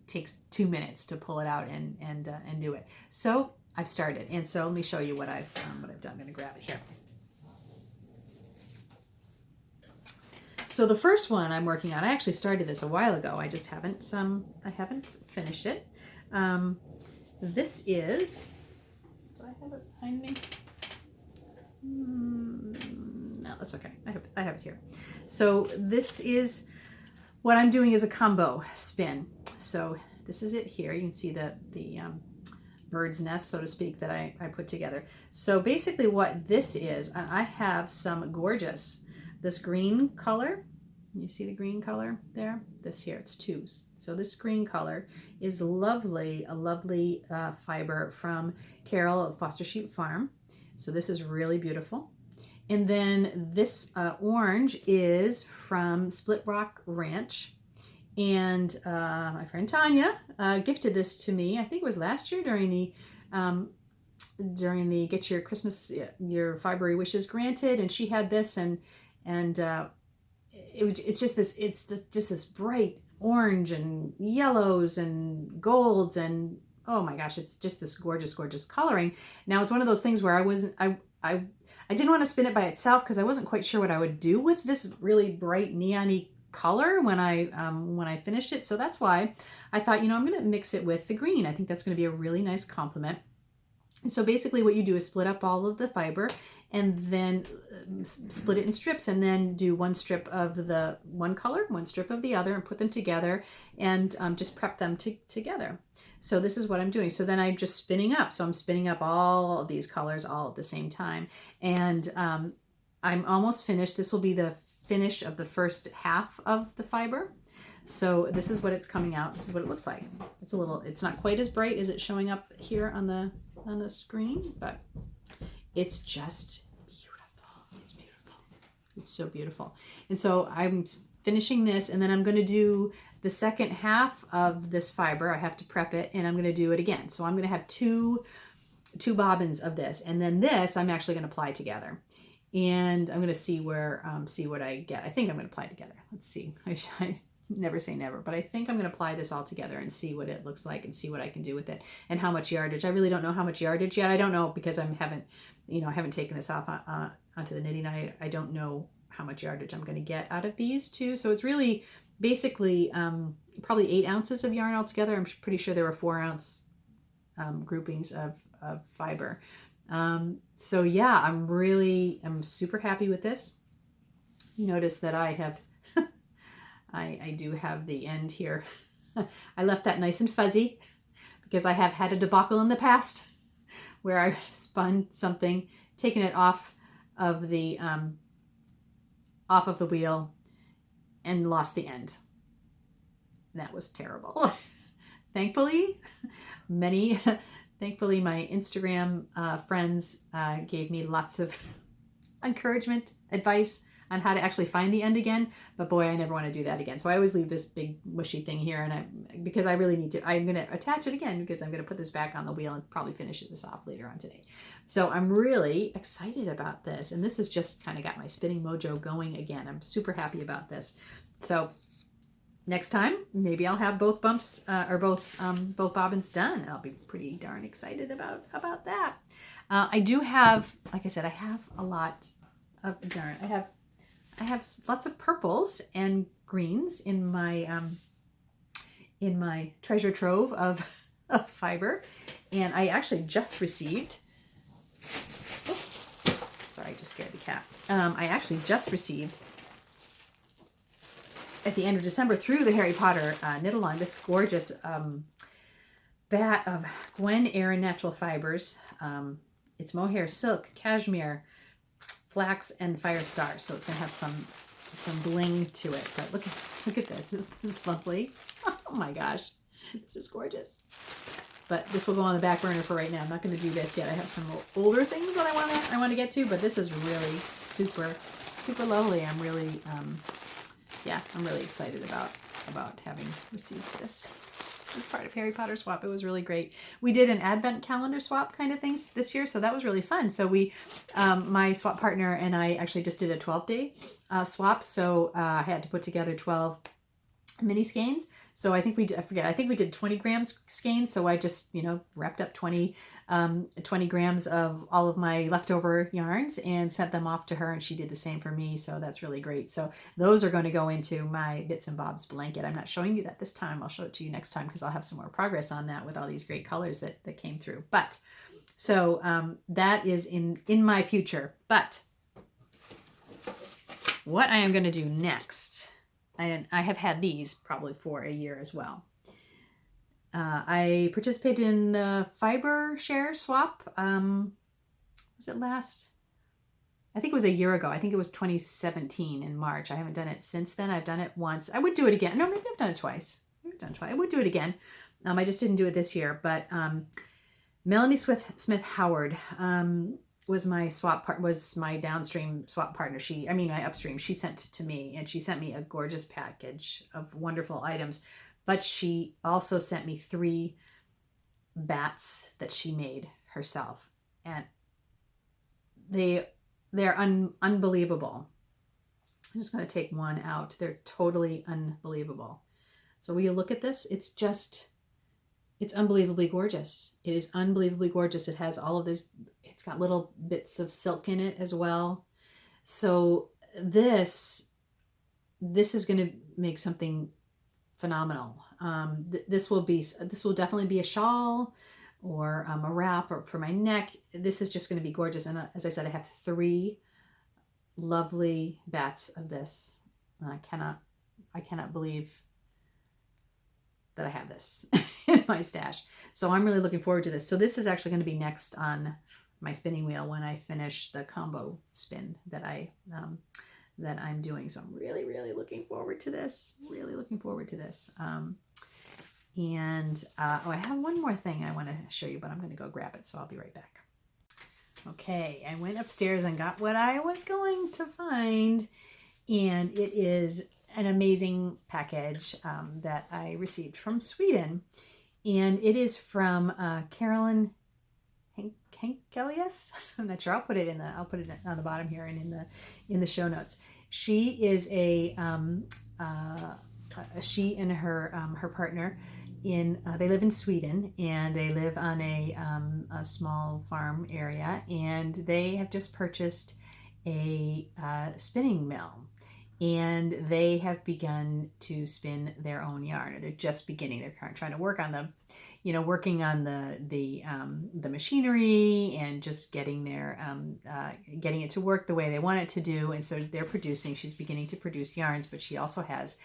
It takes 2 minutes to pull it out and do it. So I've started. And so let me show you what I've done. I'm going to grab it here. So the first one I'm working on, I actually started this a while ago. I just haven't finished it. This is, do I have it behind me? No, that's okay. I have it here. So this is, what I'm doing is a combo spin. So this is it here. You can see the bird's nest, so to speak, that I put together. So basically what this is, and I have some gorgeous, this green color. You see the green color there? This here, it's 2s. So this green color is lovely, a lovely fiber from Carol at Foster Sheep Farm. So this is really beautiful. And then this orange is from Split Rock Ranch. And my friend Tanya gifted this to me, I think it was last year during the Get Your Christmas, Your Fibery Wishes Granted. And she had this, and it's just this bright orange and yellows and golds, and oh my gosh, it's just this gorgeous, gorgeous coloring. Now it's one of those things where I didn't want to spin it by itself because I wasn't quite sure what I would do with this really bright neon-y color when I finished it. So that's why I thought, I'm going to mix it with the green. I think that's going to be a really nice complement. And so basically what you do is split up all of the fiber and then split it in strips, and then do one strip of the one color, one strip of the other, and put them together, and just prep them together. So this is what I'm doing. So then I'm just spinning up. So I'm spinning up all of these colors all at the same time. And I'm almost finished. This will be the finish of the first half of the fiber. So this is what it's coming out. This is what it looks like. It's not quite as bright as it's showing up here on the screen, but it's just beautiful. It's beautiful. It's so beautiful. And so I'm finishing this, and then I'm going to do the second half of this fiber. I have to prep it, and I'm going to do it again. So I'm going to have two bobbins of this, and then this I'm actually going to apply together. And I'm going to see what I get. I think I'm going to apply it together. Let's see. I never say never, but I think I'm going to apply this all together and see what it looks like and see what I can do with it and how much yardage. I really don't know how much yardage yet. I don't know because I haven't taken this off onto the knitting. I don't know how much yardage I'm going to get out of these two. So it's really basically probably 8 ounces of yarn altogether. I'm pretty sure there were 4 ounce groupings of fiber. So yeah, I'm super happy with this. You notice that I have I do have the end here. I left that nice and fuzzy because I have had a debacle in the past where I've spun something, taken it off of the wheel, and lost the end. That was terrible. Thankfully, my Instagram friends gave me lots of encouragement, advice on how to actually find the end again. But boy, I never want to do that again. So I always leave this big mushy thing here, and because I really need to, I'm going to attach it again because I'm going to put this back on the wheel and probably finish this off later on today. So I'm really excited about this, and this has just kind of got my spinning mojo going again. I'm super happy about this. So next time, maybe I'll have both bumps or both bobbins done, and I'll be pretty darn excited about that. I do have, like I said, I have a lot of yarn. I have lots of purples and greens in my treasure trove of fiber, and I actually just received. Oops, sorry, I just scared the cat. I actually just received at the end of December through the Harry Potter knit along this gorgeous bat of Gwen Erin natural fibers. It's mohair, silk, cashmere, flax, and fire star. So it's gonna have some bling to it. But look at this. Isn't this lovely? Oh my gosh, this is gorgeous. But this will go on the back burner for right now. I'm not going to do this yet. I have some older things that I want to get to, but this is really super lovely. I'm really I'm really excited about having received this as part of Harry Potter Swap. It was really great. We did an advent calendar swap kind of things this year, so that was really fun. So we, my swap partner and I actually just did a 12-day swap. So I had to put together 12 mini skeins. So I think we did 20 grams skeins. So I just, wrapped up 20 grams of all of my leftover yarns and sent them off to her, and she did the same for me. So that's really great. So those are going to go into my Bits and Bobs blanket. I'm not showing you that this time. I'll show it to you next time because I'll have some more progress on that with all these great colors that came through. But so that is in my future. But what I am going to do next, and I have had these probably for a year as well. I participated in the fiber share swap. Was it last? I think it was a year ago. I think it was 2017 in March. I haven't done it since then. I've done it once. I would do it again. No, maybe I've done it twice. I would do it again. I just didn't do it this year. But Melanie Smith Howard was my downstream swap partner. My upstream. She sent to me, and she sent me a gorgeous package of wonderful items. But she also sent me 3 bats that she made herself, and they're unbelievable. I'm just going to take one out. They're totally unbelievable. So will you look at this? It's unbelievably gorgeous. It is unbelievably gorgeous. It has all of this. It's got little bits of silk in it as well. So this is going to make something phenomenal. This will definitely be a shawl. a wrap or for my neck. This is just going to be gorgeous. And as I said, I have 3 lovely bats of this. I cannot believe that I have this in my stash. So I'm really looking forward to this. So this is actually going to be next on my spinning wheel when I finish the combo spin that I'm doing. So I'm really, really looking forward to this. Really looking forward to this. I have one more thing I want to show you, but I'm going to go grab it. So I'll be right back. Okay, I went upstairs and got what I was going to find, and it is an amazing package that I received from Sweden, and it is from Carolyn Henkelius. I'm not sure. I'll put it on the bottom here and in the show notes. She is she and her partner. They live in Sweden, and they live on a small farm area, and they have just purchased a spinning mill, and they have begun to spin their own yarn. They're just beginning. They're trying to work on working on the machinery and just getting it to work the way they want it to do. And so she's beginning to produce yarns, but she also has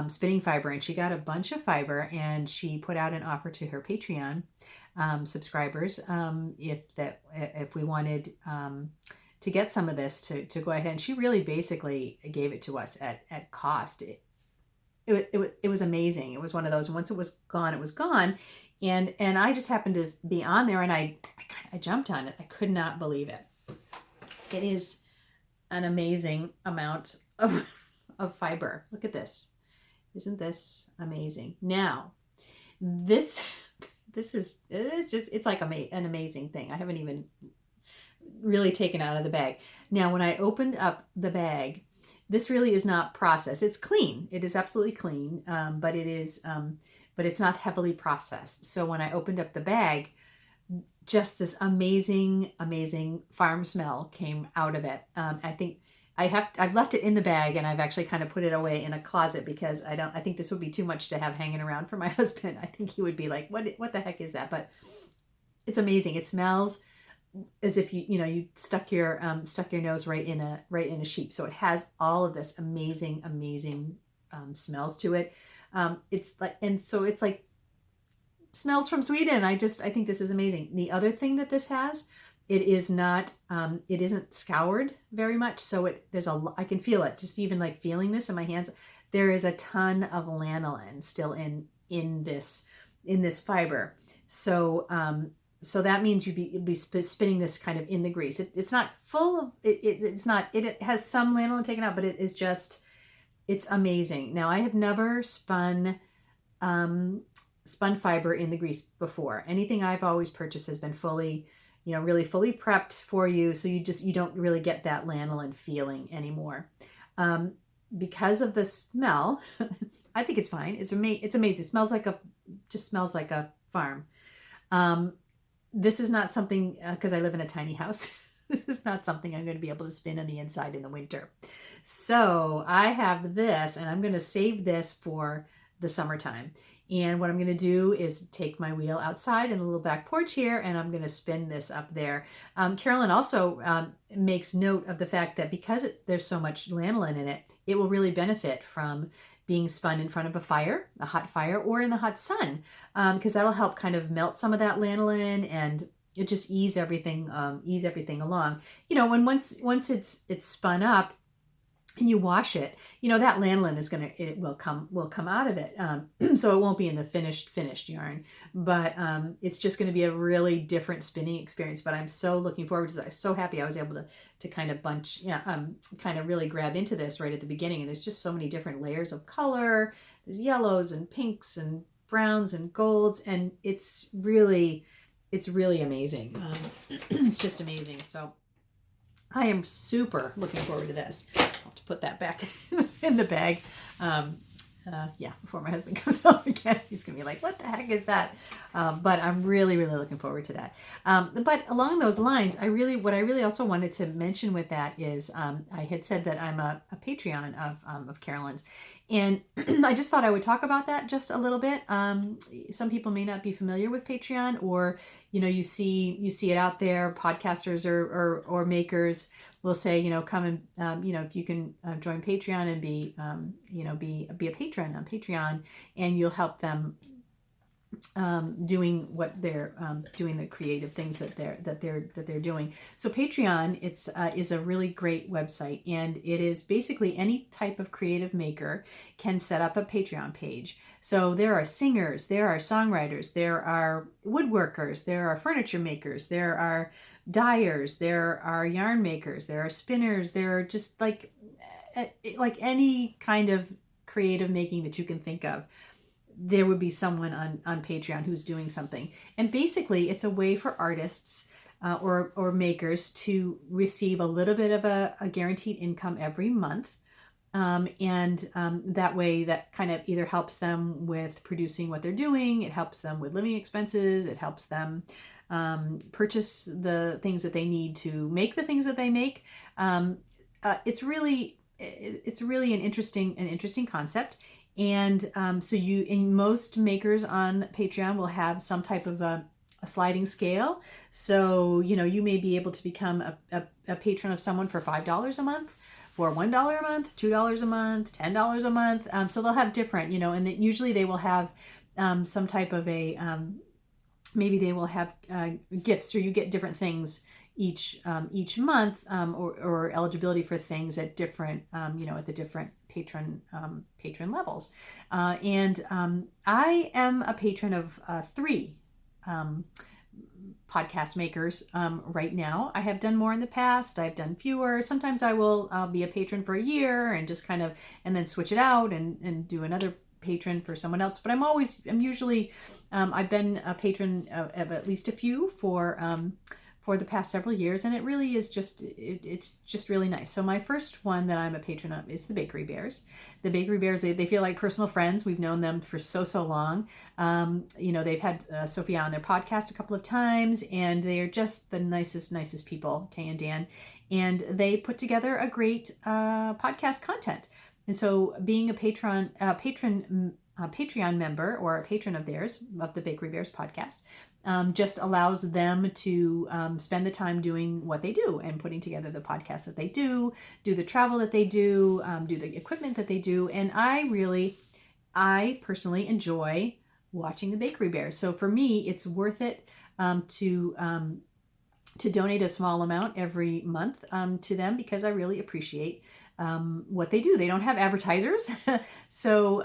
spinning fiber, and she got a bunch of fiber, and she put out an offer to her Patreon subscribers if we wanted to get some of this to go ahead. And she really basically gave it to us at cost. It was amazing. It was one of those, once it was gone, it was gone. And I just happened to be on there, and I jumped on it. I could not believe it. It is an amazing amount of fiber. Look at this. Isn't this amazing? Now, it's like an amazing thing. I haven't even really taken out of the bag. Now, when I opened up the bag, this really is not processed. It's clean. It is absolutely clean, but it's not heavily processed. So when I opened up the bag, just this amazing, amazing farm smell came out of it. I think I've left it in the bag, and I've actually kind of put it away in a closet because I think this would be too much to have hanging around for my husband. I think he would be like, what the heck is that? But it's amazing. It smells as if you stuck your nose right in a sheep. So it has all of this amazing smells to it. It's like smells from Sweden. I think this is amazing. The other thing that this has, it isn't scoured very much. So I can feel it, just even like feeling this in my hands. There is a ton of lanolin still in this fiber. So that means you'd be spinning this kind of in the grease. It's not full of it has some lanolin taken out, but it's amazing. Now, I have never spun fiber in the grease before. Anything I've always purchased has been fully, really fully prepped for you. So you don't really get that lanolin feeling anymore. Because of the smell, I think it's fine. It's amazing. It just smells like a farm. This is not something, because I live in a tiny house, this is not something I'm going to be able to spin on the inside in the winter. So I have this, and I'm going to save this for the summertime. And what I'm going to do is take my wheel outside in the little back porch here, and I'm going to spin this up there. Carolyn also makes note of the fact that because there's so much lanolin in it, it will really benefit from being spun in front of a hot fire, or in the hot sun, because that'll help kind of melt some of that lanolin, and it just ease everything along. Once it's spun up and you wash it, that lanolin will come out of it. So it won't be in the finished yarn, but it's just going to be a really different spinning experience. But I'm so looking forward to that. I'm so happy I was able to kind of kind of really grab into this right at the beginning. And there's just so many different layers of color. There's yellows and pinks and browns and golds, and it's really amazing. It's just amazing. So I am super looking forward to this. I'll have to put that back in the bag. Before my husband comes home again, he's going to be like, what the heck is that? But I'm really, really looking forward to that. But along those lines, what I really also wanted to mention with that is I had said that I'm a Patreon of Carolyn's. And I just thought I would talk about that just a little bit. Some people may not be familiar with Patreon, or you see it out there. Podcasters or makers will say, come and if you can join Patreon and be be a patron on Patreon, and you'll help them doing what they're doing, the creative things that they're doing. So Patreon, is a really great website, and it is basically any type of creative maker can set up a Patreon page. So there are singers, there are songwriters, there are woodworkers, there are furniture makers, there are dyers, there are yarn makers, there are spinners, there are just like any kind of creative making that you can think of. There would be someone on Patreon who's doing something. And basically, it's a way for artists or makers to receive a little bit of a guaranteed income every month. That way, that kind of either helps them with producing what they're doing, it helps them with living expenses, it helps them purchase the things that they need to make the things that they make. It's really an interesting concept. And most makers on Patreon will have some type of a sliding scale. So, you may be able to become a patron of someone for $5 a month, for $1 a month, $2 a month, $10 a month. So they'll have different, and usually they will have some type of maybe they will have gifts, or you get different things each month, or eligibility for things at different, at the different patron levels. I am a patron of 3 podcast makers right now. I have done more in the past. I've done fewer. Sometimes I'll be a patron for a year and just kind of, and then switch it out and do another patron for someone else. But I'm usually, I've been a patron of at least a few for the past several years, and it really is it's just really nice. So my first one that I'm a patron of is the Bakery Bears. The Bakery Bears, they feel like personal friends. We've known them for so long. They've had Sophia on their podcast a couple of times, and they are just the nicest people, Kay and Dan. And they put together a great podcast content. And so being a Patreon member, or a patron of theirs, of the Bakery Bears podcast, just allows them to spend the time doing what they do and putting together the podcast that they do the travel that they do the equipment that they do. And I personally enjoy watching the Bakery Bears. So for me, it's worth it to donate a small amount every month to them, because I really appreciate what they do. They don't have advertisers, so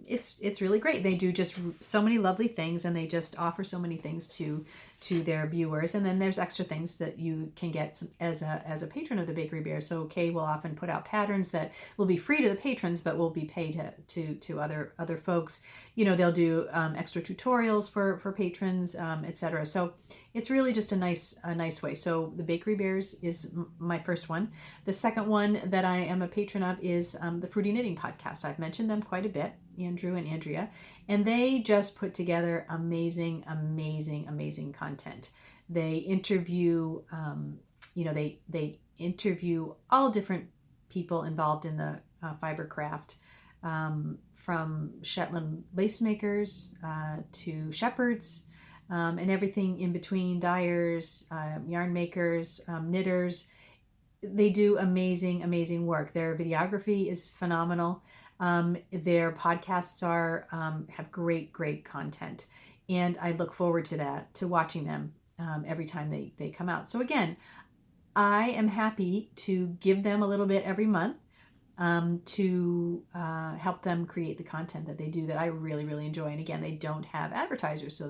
it's really great. They do just so many lovely things, and they just offer so many things to their viewers. And then there's extra things that you can get as a patron of the Bakery Bear. So Kay will often put out patterns that will be free to the patrons, but will be paid to other folks. They'll do extra tutorials for patrons, etc. So it's really just a nice way. So the Bakery Bears is my first one. The second one that I am a patron of is the Fruity Knitting Podcast. I've mentioned them quite a bit, Andrew and Andrea, and they just put together amazing content. They interview, they interview all different people involved in the fiber craft, from Shetland lace makers to shepherds, and everything in between, dyers, yarn makers, knitters. They do amazing work. Their videography is phenomenal. Their podcasts have great content, and I look forward to watching them every time they come out. So again, I am happy to give them a little bit every month to help them create the content that they do, that I really enjoy. And again, they don't have advertisers,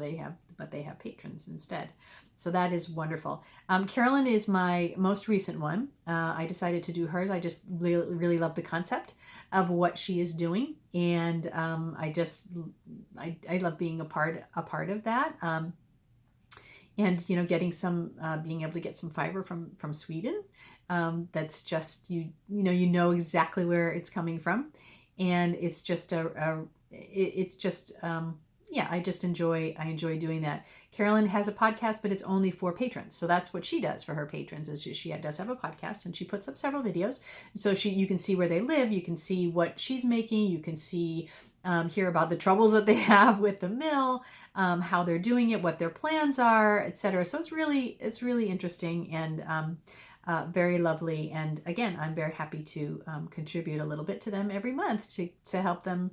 but they have patrons instead. So that is wonderful. Carolyn is my most recent one. I decided to do hers. I just really love the concept of what she is doing, and I love being a part of that. And getting some, being able to get some fiber from Sweden. That's just you know exactly where it's coming from, and it's just I enjoy doing that. Carolyn has a podcast, but it's only for patrons. So that's what she does for her patrons, is she does have a podcast, and she puts up several videos. So you can see where they live, you can see what she's making, you can see hear about the troubles that they have with the mill, how they're doing it, what their plans are, etc. So it's really interesting and very lovely. And again, I'm very happy to contribute a little bit to them every month to help them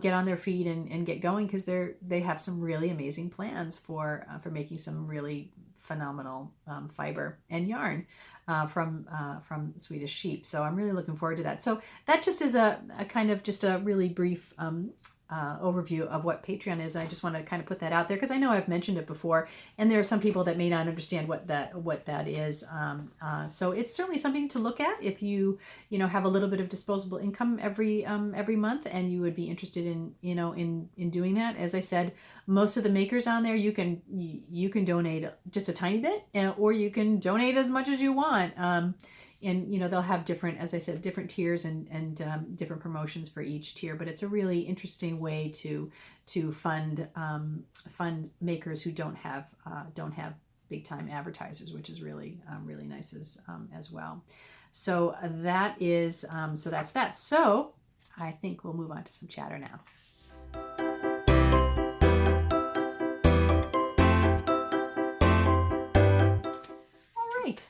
get on their feet and get going, because they have some really amazing plans for making some really phenomenal fiber and yarn from Swedish sheep. So I'm really looking forward to that. So that just is a kind of just a really brief overview of what Patreon is. I just want to kind of put that out there because I know I've mentioned it before, and there are some people that may not understand what that is. So it's certainly something to look at if you have a little bit of disposable income every month, and you would be interested in doing that. As I said, most of the makers on there, you can donate just a tiny bit, or you can donate as much as you want. And they'll have different, as I said, different tiers and different promotions for each tier. But it's a really interesting way to fund makers who don't have big time advertisers, which is really nice as well. So that is so that's that. So I think we'll move on to some chatter now.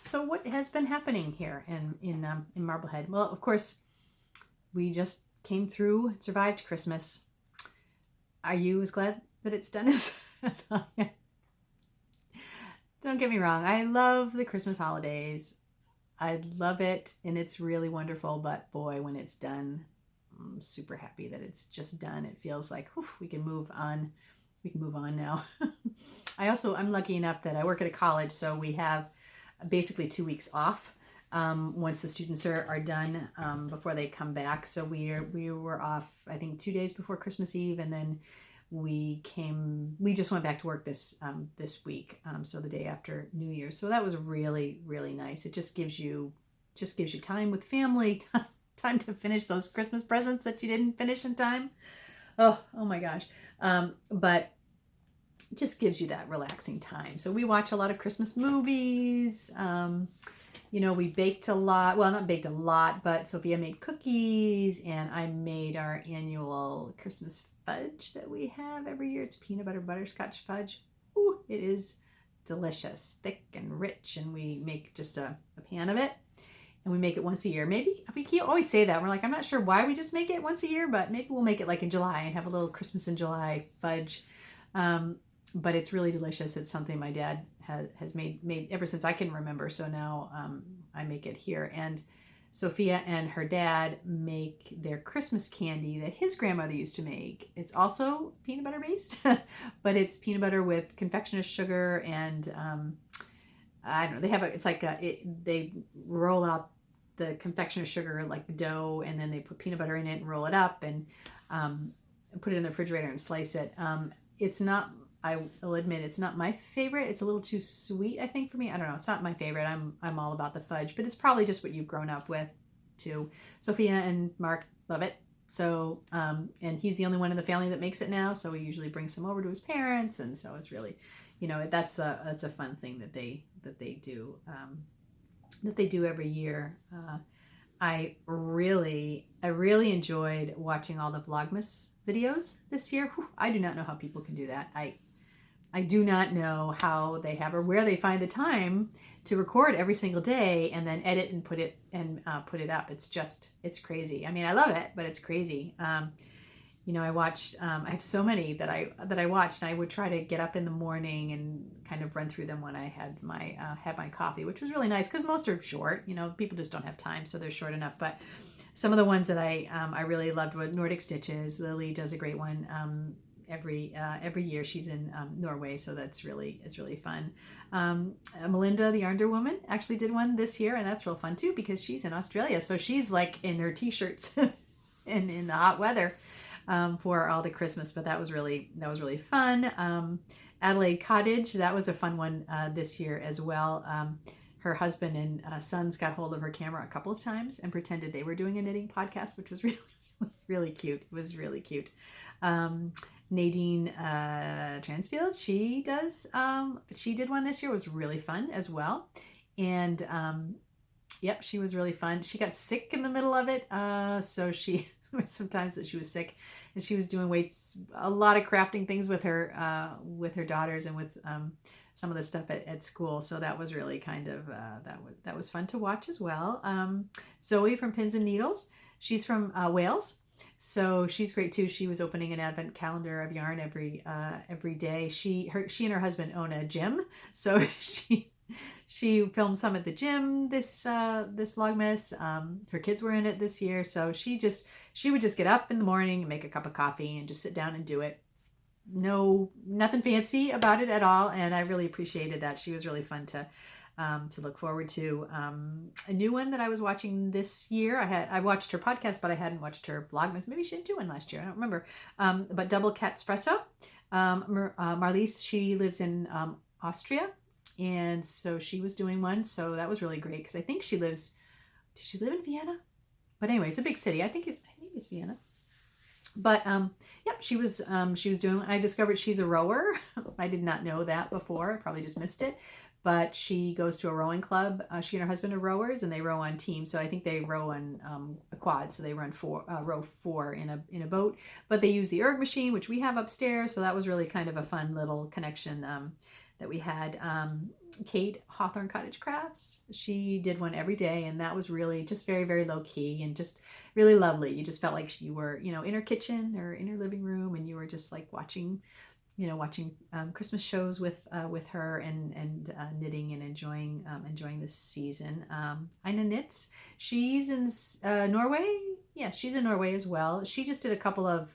So what has been happening here in Marlblehead? Well, of course, we just came through, survived Christmas. Are you as glad that it's done as I am? Don't get me wrong. I love the Christmas holidays. I love it, and it's really wonderful. But boy, when it's done, I'm super happy that it's just done. It feels like we can move on. We can move on now. I'm lucky enough that I work at a college, so we have basically 2 weeks off once the students are done before they come back. So we were off, I think, 2 days before Christmas Eve, and then we just went back to work this week, so the day after New Year's. So that was really, really nice. It just gives you time with family, time to finish those Christmas presents that you didn't finish in time. Oh my gosh. But it just gives you that relaxing time. So we watch a lot of Christmas movies. We baked a lot. Well, not baked a lot, but Sophia made cookies, and I made our annual Christmas fudge that we have every year. It's peanut butter butterscotch fudge. Ooh, it is delicious, thick and rich, and we make just a pan of it, and we make it once a year. Maybe we can't always say that. We're like, I'm not sure why we just make it once a year, but maybe we'll make it like in July and have a little Christmas in July fudge. But it's really delicious. It's something my dad has made ever since I can remember. So now I make it here. And Sophia and her dad make their Christmas candy that his grandmother used to make. It's also peanut butter based, but it's peanut butter with confectioner's sugar and I don't know. They roll out the confectioner's sugar like dough, and then they put peanut butter in it and roll it up and put it in the refrigerator and slice it. It's not. I will admit it's not my favorite. It's a little too sweet, I think, for me. I don't know. It's not my favorite. I'm all about the fudge, but it's probably just what you've grown up with, too. Sophia and Mark love it. So, and he's the only one in the family that makes it now. So he usually brings some over to his parents, and so it's really, that's a fun thing that they do every year. I really enjoyed watching all the Vlogmas videos this year. Whew, I do not know how people can do that. I do not know how they have or where they find the time to record every single day and then edit and put it up. It's crazy. I mean, I love it, but it's crazy. I watched. I have so many that I watched. And I would try to get up in the morning and kind of run through them when I had my coffee, which was really nice because most are short. People just don't have time, so they're short enough. But some of the ones that I really loved were Nordic Stitches. Lily does a great one every year. She's in Norway, so it's really fun. Melinda, the Yarnder Woman, actually did one this year, and that's real fun too because she's in Australia, so she's like in her t-shirts and in the hot weather for all the Christmas. But that was really fun. Adelaide Cottage, that was a fun one this year as well. Her husband and sons got hold of her camera a couple of times and pretended they were doing a knitting podcast, which was really, really cute. It was really cute. Nadine Transfield, she did one this year. It was really fun as well. And yep, she was really fun. She got sick in the middle of it. So she, sometimes that she was sick, and she was doing a lot of crafting things with her daughters and with some of the stuff at school. So that was really kind of, that was fun to watch as well. Zoe from Pins and Needles, she's from Wales. So she's great too. She was opening an advent calendar of yarn every day. She and her husband own a gym, so she filmed some at the gym this Vlogmas. Her kids were in it this year, so she would just get up in the morning and make a cup of coffee and just sit down and do it. Nothing fancy about it at all, and I really appreciated that. She was really fun to look forward to. A new one that I was watching this year, I watched her podcast, but I hadn't watched her Vlogmas. Maybe she didn't do one last year, I don't remember. But Double Cat Espresso. Marlise, she lives in Austria, and so she was doing one, so that was really great, because I think does she live in Vienna? But anyway, it's a big city. I think it's Vienna. But yep, she was doing, and I discovered she's a rower. I did not know that before. I probably just missed it. But she goes to a rowing club. She and her husband are rowers, and they row on teams. So I think they row on a quad. So they row four in a boat. But they use the erg machine, which we have upstairs. So that was really kind of a fun little connection that we had. Kate, Hawthorne Cottage Crafts, she did one every day, and that was really just very, very low key and just really lovely. You just felt like you were, in her kitchen or in her living room, and you were just like watching Christmas shows with her and knitting and enjoying this season. Ina Knits, she's in Norway. Yeah, she's in Norway as well. She just did a couple of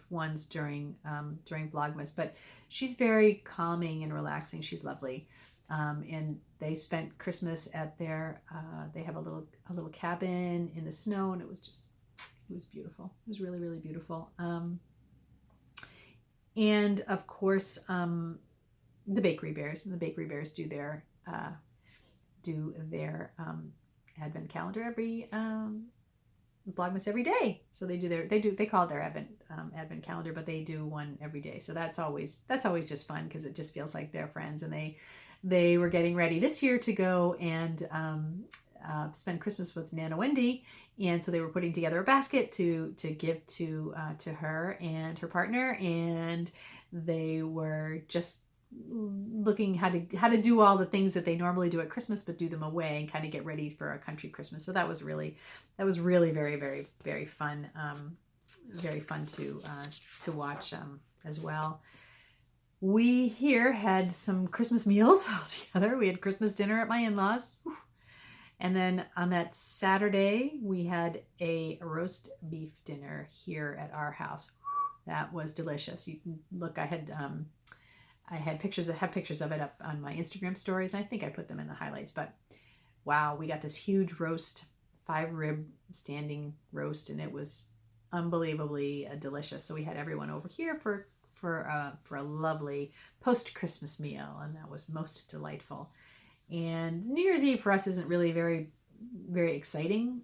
ones during Vlogmas, but she's very calming and relaxing. She's lovely, and they spent Christmas at their. They have a little cabin in the snow, and it was beautiful. It was really, really beautiful. And of course, the Bakery Bears. The Bakery Bears do their advent calendar every Vlogmas every day. So they call it their advent calendar, but they do one every day. So that's always just fun, because it just feels like they're friends. And they were getting ready this year to go and spend Christmas with Nana Wendy, and so they were putting together a basket to give to her and her partner, and they were just looking how to do all the things that they normally do at Christmas, but do them away and kind of get ready for a country Christmas. So that was really very, very, very fun. Very fun to watch as well. We here had some Christmas meals all together. We had Christmas dinner at my in-laws. And then on that Saturday, we had a roast beef dinner here at our house. That was delicious. You can look. I had pictures of it up on my Instagram stories. I think I put them in the highlights. But wow, we got this huge roast, 5-rib standing roast, and it was unbelievably delicious. So we had everyone over here for a lovely post-Christmas meal, and that was most delightful. And New Year's Eve for us isn't really very, very exciting.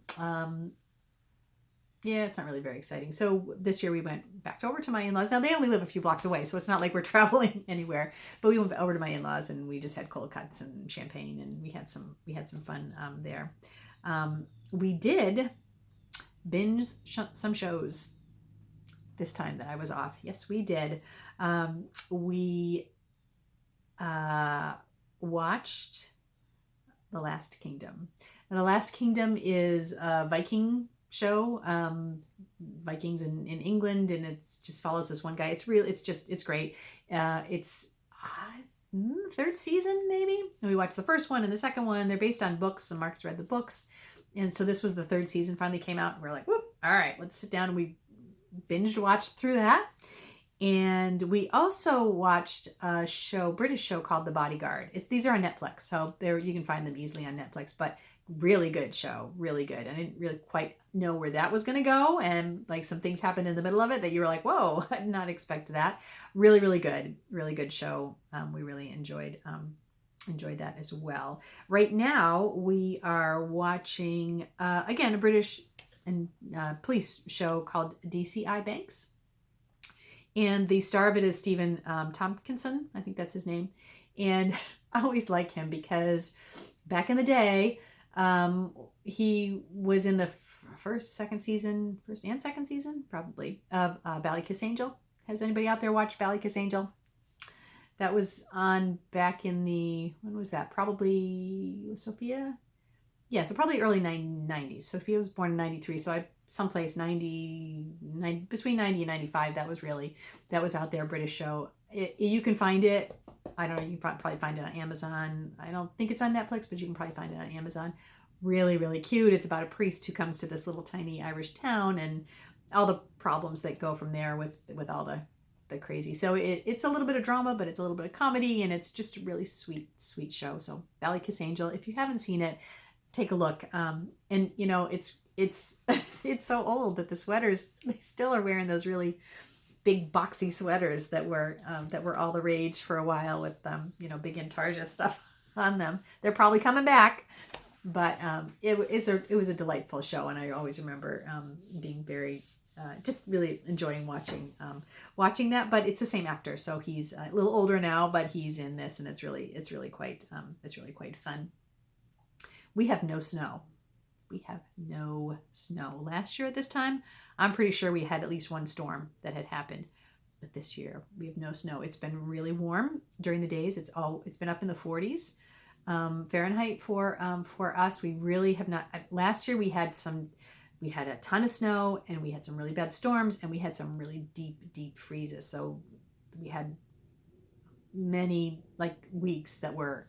Yeah, it's not really very exciting. So this year we went back over to my in-laws. Now they only live a few blocks away, so it's not like we're traveling anywhere. But we went over to my in-laws, and we just had cold cuts and champagne, and we had some fun there. We did binge some shows this time that I was off. Yes, we did. We watched The Last Kingdom. And The Last Kingdom is a Viking show, Vikings in England, and it just follows this one guy. It's great. It's third season maybe, and we watched the first one and the second one. They're based on books, and Mark's read the books, and so this was the third season finally came out, and we're like, whoop, all right, let's sit down, and we binged watched through that. And we also watched a British show called The Bodyguard. These are on Netflix, so you can find them easily on Netflix, but really good show, really good. I didn't really quite know where that was going to go, and like some things happened in the middle of it that you were like, whoa, I did not expect that. Really, really good show. We really enjoyed that as well. Right now, we are watching, again, a British and police show called DCI Banks. And the star of it is Stephen Tompkinson. I think that's his name. And I always like him because back in the day, he was in the first and second season, probably, of Kiss Angel. Has anybody out there watched Kiss Angel? That was on back in when was that? Probably Sophia? Yeah, so probably early 90s. Sophia was born in 93, so someplace 90, between 90 and 95, that was out there, British show. You can find it. I don't know, you can probably find it on Amazon. I don't think it's on Netflix, but you can probably find it on Amazon. Really, really cute. It's about a priest who comes to this little tiny Irish town and all the problems that go from there with all the crazy. So it's a little bit of drama, but it's a little bit of comedy, and it's just a really sweet show. So Kiss Angel, if you haven't seen it, take a look. And it's it's so old that the sweaters, they still are wearing those really big boxy sweaters that were all the rage for a while with big Intarsia stuff on them. They're probably coming back, but it was a delightful show, and I always remember being very just really enjoying watching that. But it's the same actor, so he's a little older now, but he's in this, and it's really quite fun. We have no snow. Last year at this time, I'm pretty sure we had at least one storm that had happened. But this year, we have no snow. It's been really warm during the days. It's been up in the 40s Fahrenheit for us. We really have not. Last year, we had a ton of snow, and we had some really bad storms, and we had some really deep freezes. So we had many weeks that were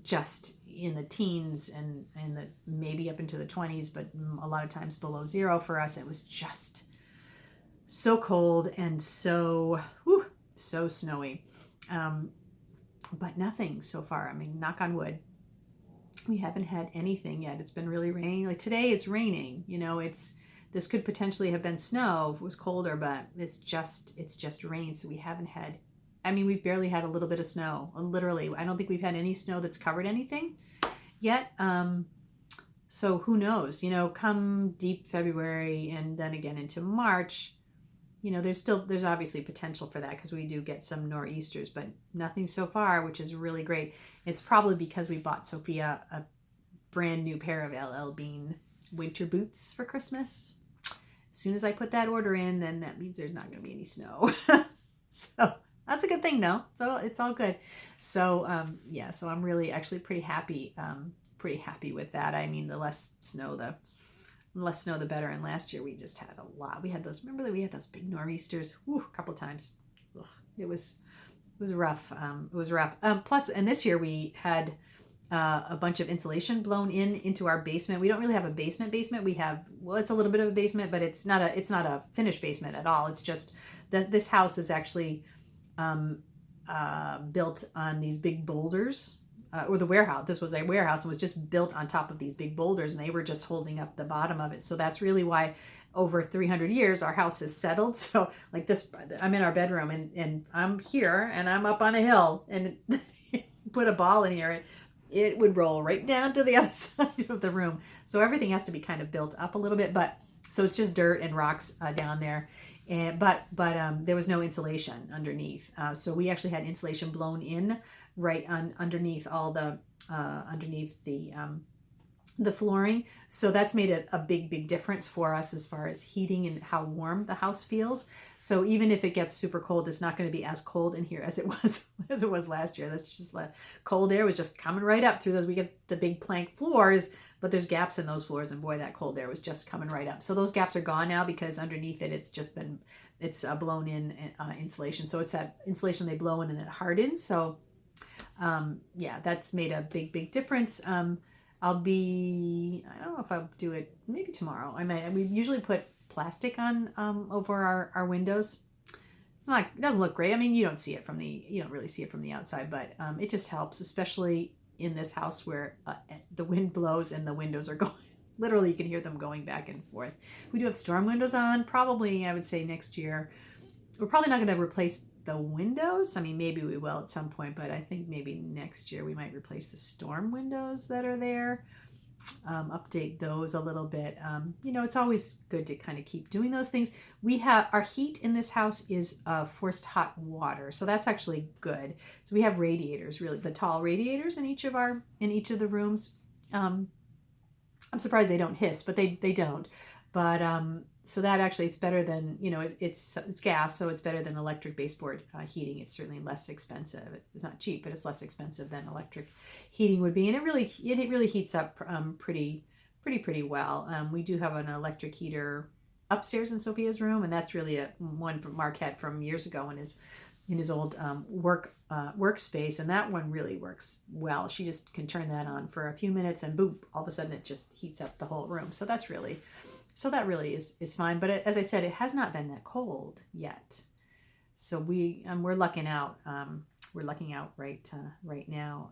just in the teens and maybe up into the 20s, but a lot of times below zero for us. It was just so cold and so snowy. But nothing so far. I mean, knock on wood, we haven't had anything yet. It's been really raining. Like today it's raining. This could potentially have been snow if it was colder, but it's just rain. So we haven't had, we've barely had a little bit of snow. Literally, I don't think we've had any snow that's covered anything yet. So who knows? Come deep February and then again into March, there's obviously potential for that because we do get some nor'easters, but nothing so far, which is really great. It's probably because we bought Sophia a brand new pair of LL Bean winter boots for Christmas. As soon as I put that order in, then that means there's not going to be any snow. So that's a good thing, though. So it's all good. So so I'm really actually pretty happy with that. The less snow, the better. And last year we just had a lot. We had those big nor'easters a couple times. Ugh, it was rough. Plus, and this year we had a bunch of insulation blown into our basement. We don't really have a basement. We have, it's a little bit of a basement, but it's not a finished basement at all. It's just that this house is actually built on these big boulders. Or the warehouse. This was a warehouse and was just built on top of these big boulders, and they were just holding up the bottom of it. So that's really why over 300 years our house has settled. So like this, I'm in our bedroom and I'm here and I'm up on a hill, and put a ball in here, it would roll right down to the other side of the room. So everything has to be kind of built up a little bit, but so it's just dirt and rocks down there. But there was no insulation underneath. So we actually had insulation blown in right underneath all the flooring. So that's made a big difference for us as far as heating and how warm the house feels. So even if it gets super cold, it's not going to be as cold in here as it was last year. That's just cold air was just coming right up through those. We get the big plank floors, but there's gaps in those floors, and boy, that cold air was just coming right up. So those gaps are gone now because underneath it, it's blown in insulation. So it's that insulation they blow in and it hardens. So that's made a big difference. I don't know if I'll do it maybe tomorrow. We usually put plastic on over our windows. It doesn't look great. You don't really see it from the outside, but it just helps, especially in this house where the wind blows and the windows are going, literally you can hear them going back and forth. We do have storm windows on. Probably, I would say next year, we're probably not going to replace the windows. Maybe we will at some point, but I think maybe next year we might replace the storm windows that are there. update those a little bit. It's always good to kind of keep doing those things. We have our heat in this house is forced hot water, so that's actually good. So we have radiators, really the tall radiators in each of the rooms. I'm surprised they don't hiss, but they don't. But so that actually it's better than it's gas, so it's better than electric baseboard heating. It's certainly less expensive. It's not cheap, but it's less expensive than electric heating would be, and it really heats up pretty well. We do have an electric heater upstairs in Sophia's room, and that's really one from Mark had from years ago in his old workspace, and that one really works well. She just can turn that on for a few minutes, and boom, all of a sudden it just heats up the whole room. So that really is fine. But as I said, it has not been that cold yet, so we're lucking out. We're lucking out right now.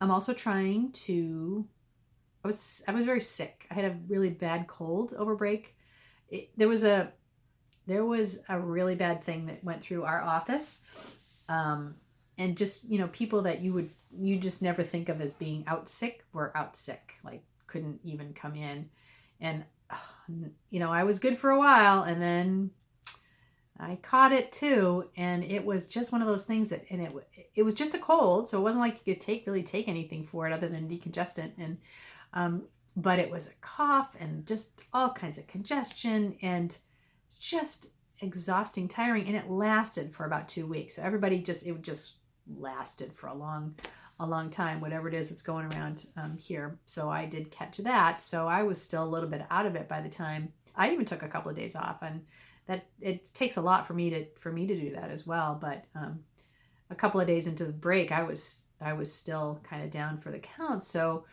I'm also trying to. I was very sick. I had a really bad cold over break. There was a really bad thing that went through our office, and just people that you just never think of as being out sick were out sick, like couldn't even come in, and I was good for a while, and then I caught it too, and it was just one of those things and it was just a cold, so it wasn't like you could really take anything for it other than decongestant, and but it was a cough and just all kinds of congestion and just exhausting, tiring, and it lasted for about 2 weeks. So it just lasted for a long time, whatever it is that's going around here. So I did catch that. So I was still a little bit out of it by the time I even took a couple of days off, and that it takes a lot for me to do that as well. But a couple of days into the break, I was still kind of down for the count. So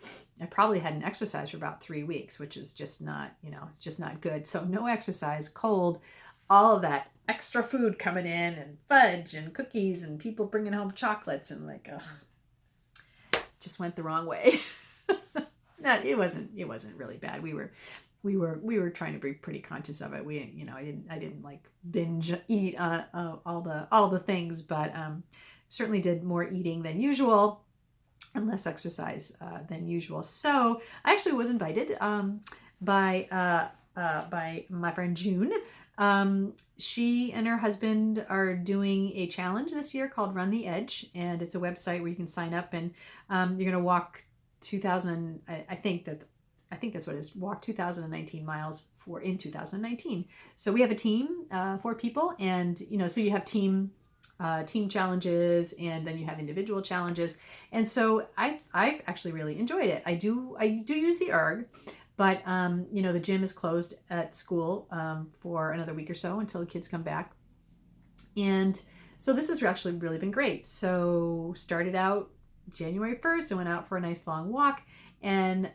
I probably hadn't exercised for about 3 weeks, which is just not, it's just not good. So no exercise, cold, all of that extra food coming in, and fudge and cookies and people bringing home chocolates, and like, just went the wrong way. It wasn't really bad. We were trying to be pretty conscious of it. I didn't like binge eat all the things, but certainly did more eating than usual and less exercise than usual. So I actually was invited by my friend June. She and her husband are doing a challenge this year called Run the Edge, and it's a website where you can sign up, and you're going to walk 2,000. I think that's what it is. Walk 2019 miles in 2019. So we have a team, 4 people, and so you have team challenges, and then you have individual challenges. And so I actually really enjoyed it. I do use the erg. But, the gym is closed at school for another week or so until the kids come back. And so this has actually really been great. So started out January 1st, I went out for a nice long walk. And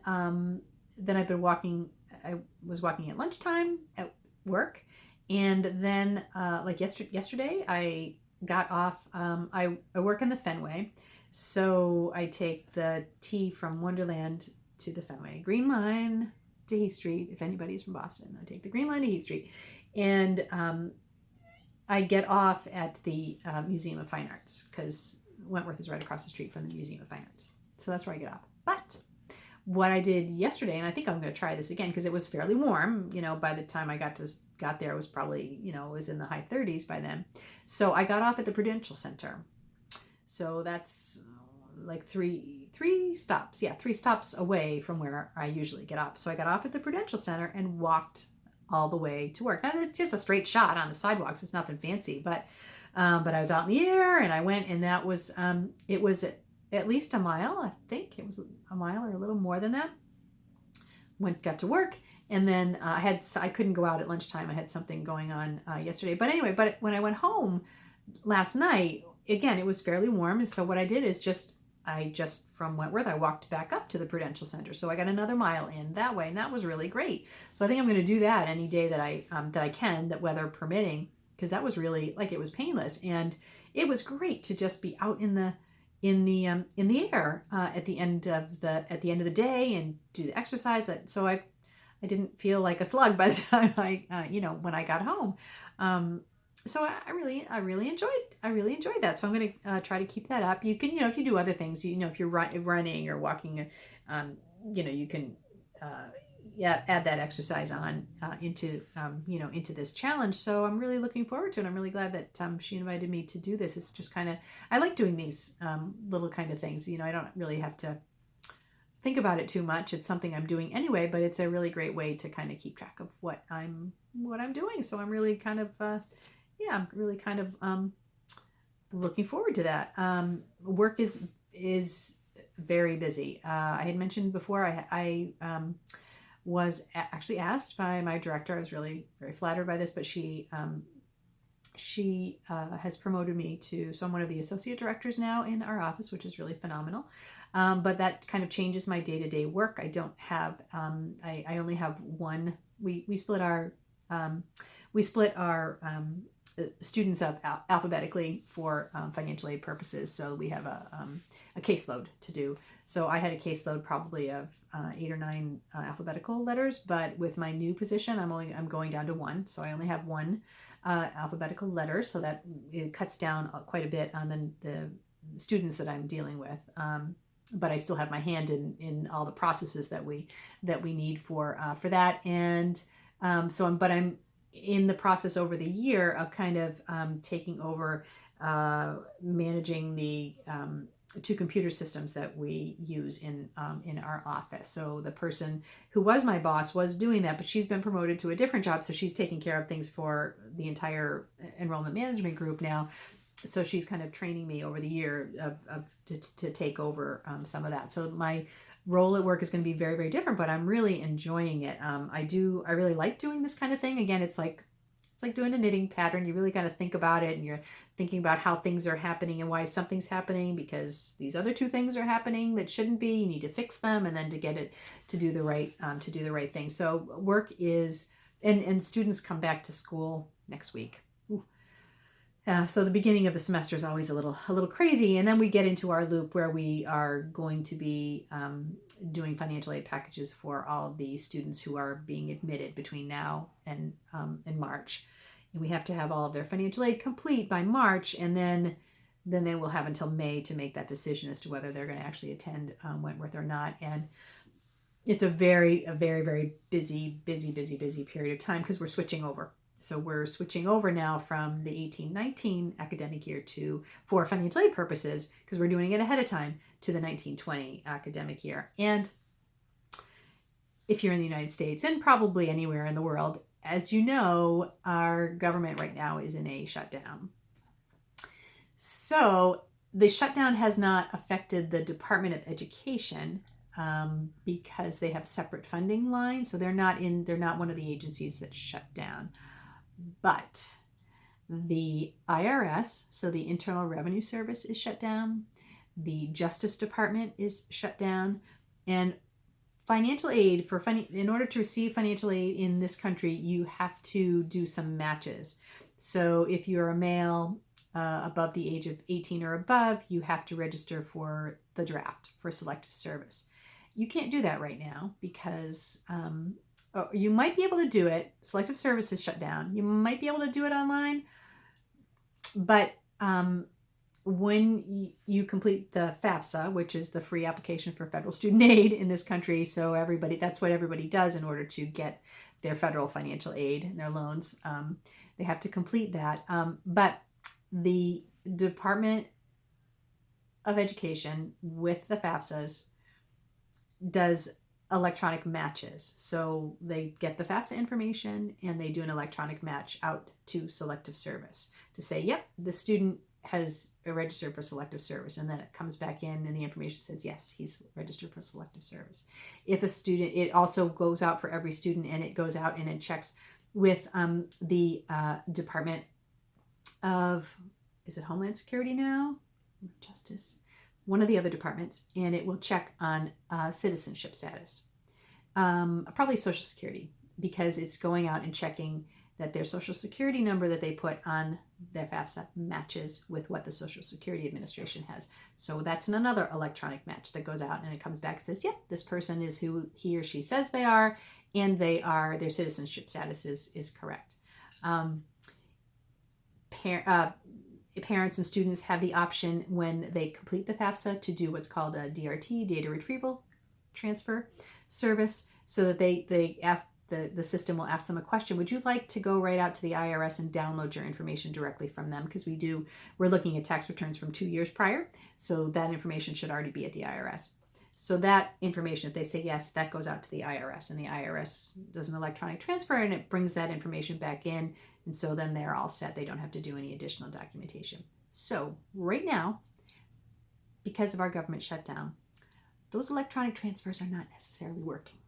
then I've been walking. I was walking at lunchtime at work. And then like yesterday, I got off. I work in the Fenway. So I take the T from Wonderland to the Fenway Green Line to Heath Street. If anybody's from Boston, I take the Green Line to Heath Street, and I get off at the Museum of Fine Arts, because Wentworth is right across the street from the Museum of Fine Arts. So that's where I get off. But what I did yesterday, and I think I'm going to try this again because it was fairly warm. By the time I got there, it was probably it was in the high 30s by then. So I got off at the Prudential Center. So that's like three stops. Yeah, 3 stops away from where I usually get off. So I got off at the Prudential Center and walked all the way to work. And it's just a straight shot on the sidewalks. It's nothing fancy, but I was out in the air, and I went, and that was it was at least a mile. I think it was a mile or a little more than that. Got to work, and then I couldn't go out at lunchtime. I had something going on yesterday. But anyway, when I went home last night, again, it was fairly warm. So what I did is I from Wentworth, I walked back up to the Prudential Center. So I got another mile in that way, and that was really great. So I think I'm going to do that any day that I can, that weather permitting, because that was really, like, it was painless, and it was great to just be out in the air at the end of the day and do the exercise. So I didn't feel like a slug by the time when I got home. So I really enjoyed that. So I'm going to try to keep that up. You can, if you do other things, if you're running or walking, um, you can, uh, yeah, add that exercise on into this challenge. So I'm really looking forward to it. I'm really glad that she invited me to do this. It's just kind of, I like doing these little kind of things. I don't really have to think about it too much. It's something I'm doing anyway, but it's a really great way to kind of keep track of what I'm doing. So I'm really kind of I'm really kind of looking forward to that. Work is very busy. I had mentioned before I was actually asked by my director. I was really very flattered by this, but she has promoted me to, so I'm one of the associate directors now in our office, which is really phenomenal. But that kind of changes my day-to-day work. I don't have, I only have one. We split our students up alphabetically for financial aid purposes. So we have a caseload to do. So I had a caseload probably of 8 or 9 alphabetical letters, but with my new position, I'm going down to 1. So I only have 1 alphabetical letter. So that it cuts down quite a bit on the students that I'm dealing with. But I still have my hand in all the processes that we need for that. And I'm in the process over the year of kind of taking over managing the 2 computer systems that we use in our office. So the person who was my boss was doing that, but she's been promoted to a different job, so she's taking care of things for the entire enrollment management group now. So she's kind of training me over the year to take over some of that. So my role at work is going to be very, very different, but I'm really enjoying it. I really like doing this kind of thing. Again, it's like doing a knitting pattern. You really got to think about it, and you're thinking about how things are happening and why something's happening, because these other 2 things are happening that shouldn't be. You need to fix them, and then to get it to do the right thing. So work is, and students come back to school next week. So the beginning of the semester is always a little crazy, and then we get into our loop where we are going to be doing financial aid packages for all the students who are being admitted between now and March, and we have to have all of their financial aid complete by March, and then they will have until May to make that decision as to whether they're going to actually attend Wentworth or not. And it's a very, very busy period of time because we're switching over. So we're switching over now from the 18-19 academic year for financial aid purposes, because we're doing it ahead of time, to the 19-20 academic year. And if you're in the United States and probably anywhere in the world, as you know, our government right now is in a shutdown. So the shutdown has not affected the Department of Education because they have separate funding lines. So they're not one of the agencies that shut down. But the IRS, so the Internal Revenue Service, is shut down. The Justice Department is shut down. And financial aid, in order to receive financial aid in this country, you have to do some matches. So if you're a male above the age of 18 or above, you have to register for the draft for selective service. You can't do that right now because you might be able to do it. Selective service is shut down. You might be able to do it online, but when you complete the FAFSA, which is the free application for federal student aid in this country, so that's what everybody does in order to get their federal financial aid and their loans. They have to complete that. But the Department of Education, with the FAFSAs, does electronic matches. So they get the FAFSA information and they do an electronic match out to selective service to say, yep, the student has registered for selective service. And then it comes back in and the information says, yes, he's registered for selective service. If a student, it also goes out for every student, and it goes out and it checks with the Department of, is it Homeland Security now? Justice? One of the other departments, and it will check on citizenship status. Probably Social Security, because it's going out and checking that their Social Security number that they put on their FAFSA matches with what the Social Security Administration has. So that's another electronic match that goes out, and it comes back and says, yep, this person is who he or she says they are, and their citizenship status is correct. parents and students have the option when they complete the FAFSA to do what's called a DRT, data retrieval transfer service, so that they ask the system will ask them a question. Would you like to go right out to the IRS and download your information directly from them? Because we're looking at tax returns from 2 years prior, so that information should already be at the IRS. So that information, if they say yes, that goes out to the IRS, and the IRS does an electronic transfer and it brings that information back in. And so then they're all set. They don't have to do any additional documentation. So right now, because of our government shutdown, those electronic transfers are not necessarily working.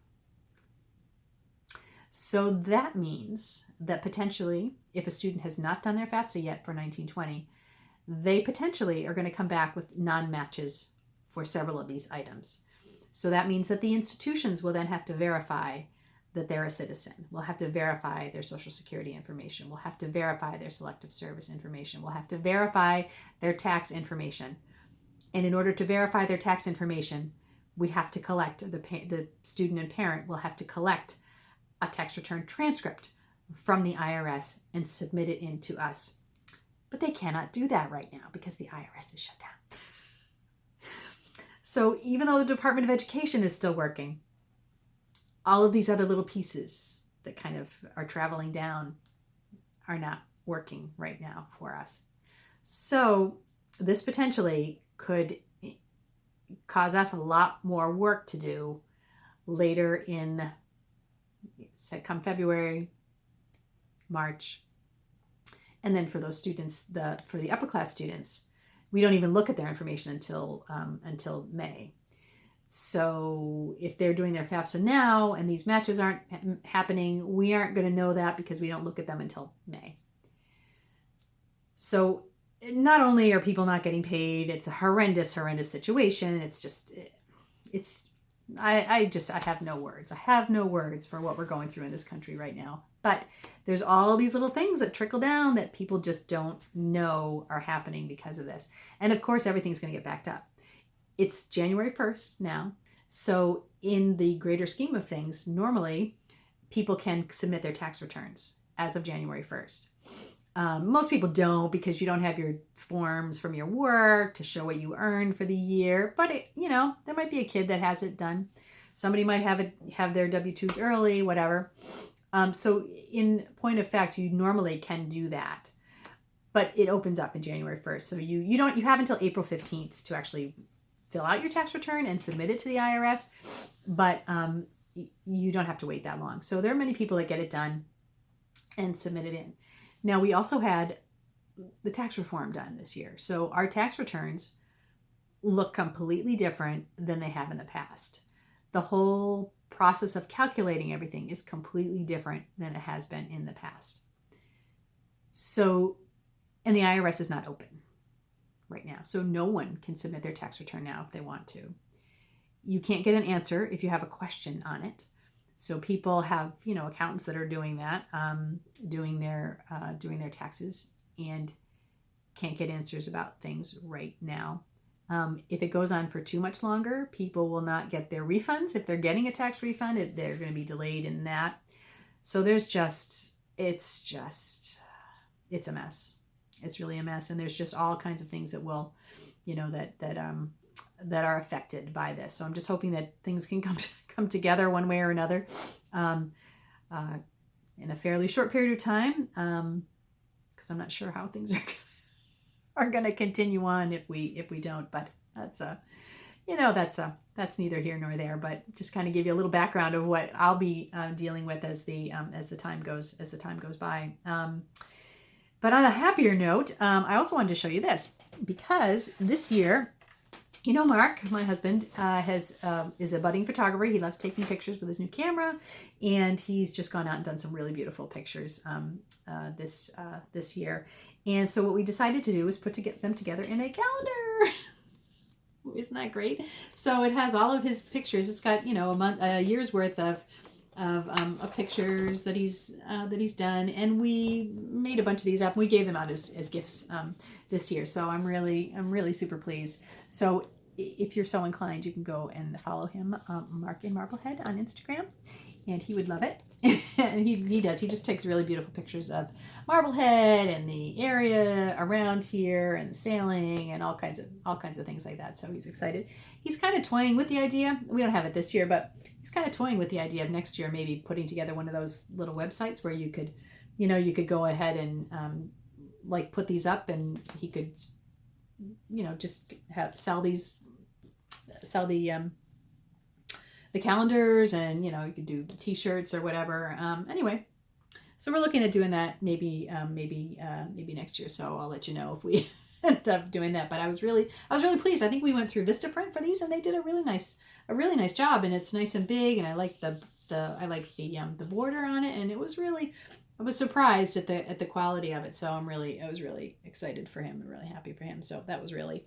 So that means that potentially, if a student has not done their FAFSA yet for 1920, they potentially are going to come back with non-matches for several of these items. So that means that the institutions will then have to verify that they're a citizen. We'll have to verify their social security information. We'll have to verify their selective service information. We'll have to verify their tax information. And in order to verify their tax information, we have to collect, the student and parent will have to collect a tax return transcript from the IRS and submit it in to us. But they cannot do that right now because the IRS is shut down. So even though the Department of Education is still working, all of these other little pieces that kind of are traveling down are not working right now for us. So this potentially could cause us a lot more work to do later in, say, come February, March. And then for those students, for the upper class students, we don't even look at their information until May. So if they're doing their FAFSA now and these matches aren't happening, we aren't going to know that because we don't look at them until May. So not only are people not getting paid, it's a horrendous, horrendous situation. I have no words. I have no words for what we're going through in this country right now. But there's all these little things that trickle down that people just don't know are happening because of this. And of course, everything's going to get backed up. It's January 1st now. So in the greater scheme of things, normally people can submit their tax returns as of January 1st. Most people don't because you don't have your forms from your work to show what you earned for the year. But there might be a kid that has it done. Somebody might have their W-2s early, whatever. So in point of fact, you normally can do that, but it opens up in January 1st. So you have until April 15th to actually fill out your tax return and submit it to the IRS, but you don't have to wait that long. So there are many people that get it done and submit it in. Now, we also had the tax reform done this year. So our tax returns look completely different than they have in the past. The whole process of calculating everything is completely different than it has been in the past. So, and the IRS is not open right now. So no one can submit their tax return now if they want to. You can't get an answer if you have a question on it. So people have, accountants that are doing that, doing their taxes, and can't get answers about things right now. If it goes on for too much longer, people will not get their refunds. If they're getting a tax refund, they're going to be delayed in that. So it's a mess. It's really a mess. And there's just all kinds of things that will, that are affected by this. So I'm just hoping that things can come together one way or another in a fairly short period of time, because I'm not sure how things are going to continue on if we don't. But that's neither here nor there. But just kind of give you a little background of what I'll be dealing with as the time goes by. But on a happier note, I also wanted to show you this, because this year, Mark, my husband, is a budding photographer. He loves taking pictures with his new camera, and he's just gone out and done some really beautiful pictures this year. And so what we decided to do was get them together in a calendar. Isn't that great? So it has all of his pictures. It's got a year's worth of pictures that he's done, and we made a bunch of these up. We gave them out as gifts this year. So I'm really super pleased. So if you're so inclined, you can go and follow him, Mark in Marlblehead on Instagram, and he would love it. And he does. He just takes really beautiful pictures of Marblehead and the area around here and sailing and all kinds of things like that. So he's excited. He's kind of toying with the idea. We don't have it this year, but he's kind of toying with the idea of next year maybe putting together one of those little websites where you could go ahead and like put these up, and he could just sell the calendars, and you could do t-shirts or whatever. Anyway, so we're looking at doing that maybe next year. So I'll let you know if we end up doing that. But I was really pleased. I think we went through Vistaprint for these, and they did a really nice job, and it's nice and big, and I like the border on it, and I was surprised at the quality of it. So I was really excited for him and really happy for him. So that was really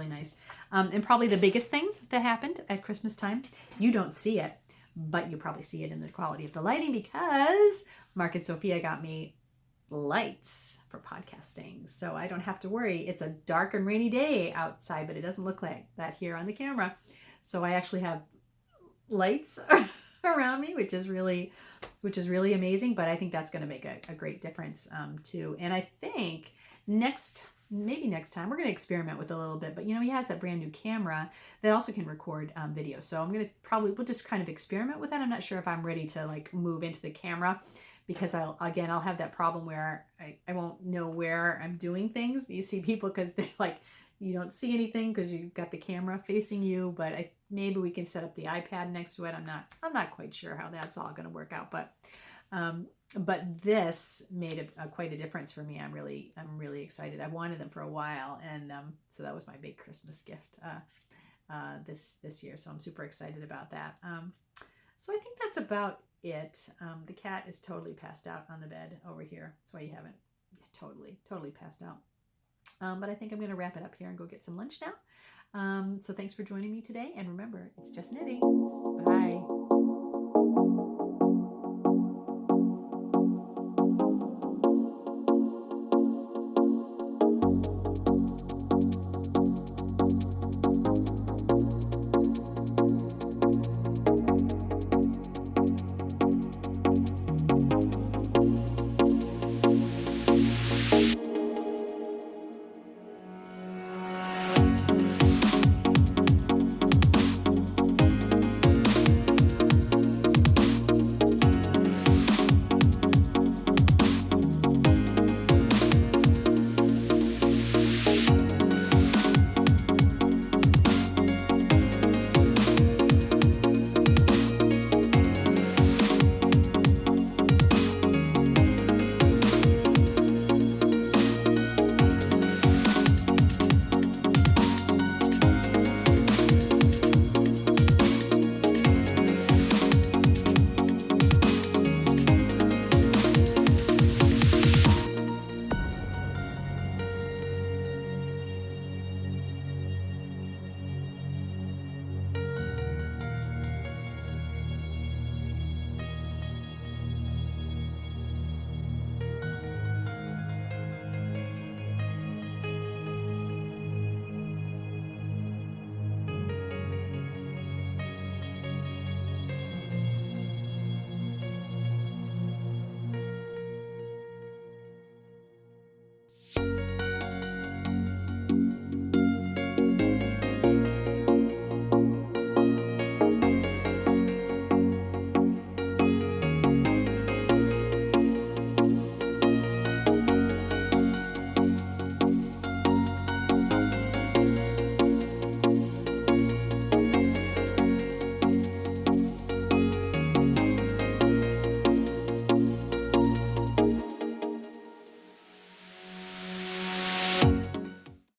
nice. And probably the biggest thing that happened at Christmas time, you don't see it, but you probably see it in the quality of the lighting, because Mark and Sophia got me lights for podcasting. So I don't have to worry. It's a dark and rainy day outside, but it doesn't look like that here on the camera. So I actually have lights around me, which is really amazing. But I think that's going to make a great difference too. And I think next time we're going to experiment with a little bit. But he has that brand new camera that also can record video. So we'll just kind of experiment with that. I'm not sure if I'm ready to like move into the camera, because I'll have that problem where I won't know where I'm doing things. You see people, because they like, you don't see anything because you've got the camera facing you, but maybe we can set up the iPad next to it. I'm not quite sure how that's all going to work out, but this made quite a difference for me. I'm really excited. I've wanted them for a while, and so that was my big Christmas gift this year. So I'm super excited about that. So I think that's about it. The cat is totally passed out on the bed over here. That's why you haven't totally passed out. But I think I'm going to wrap it up here and go get some lunch now. So thanks for joining me today. And remember, it's just knitting. Bye.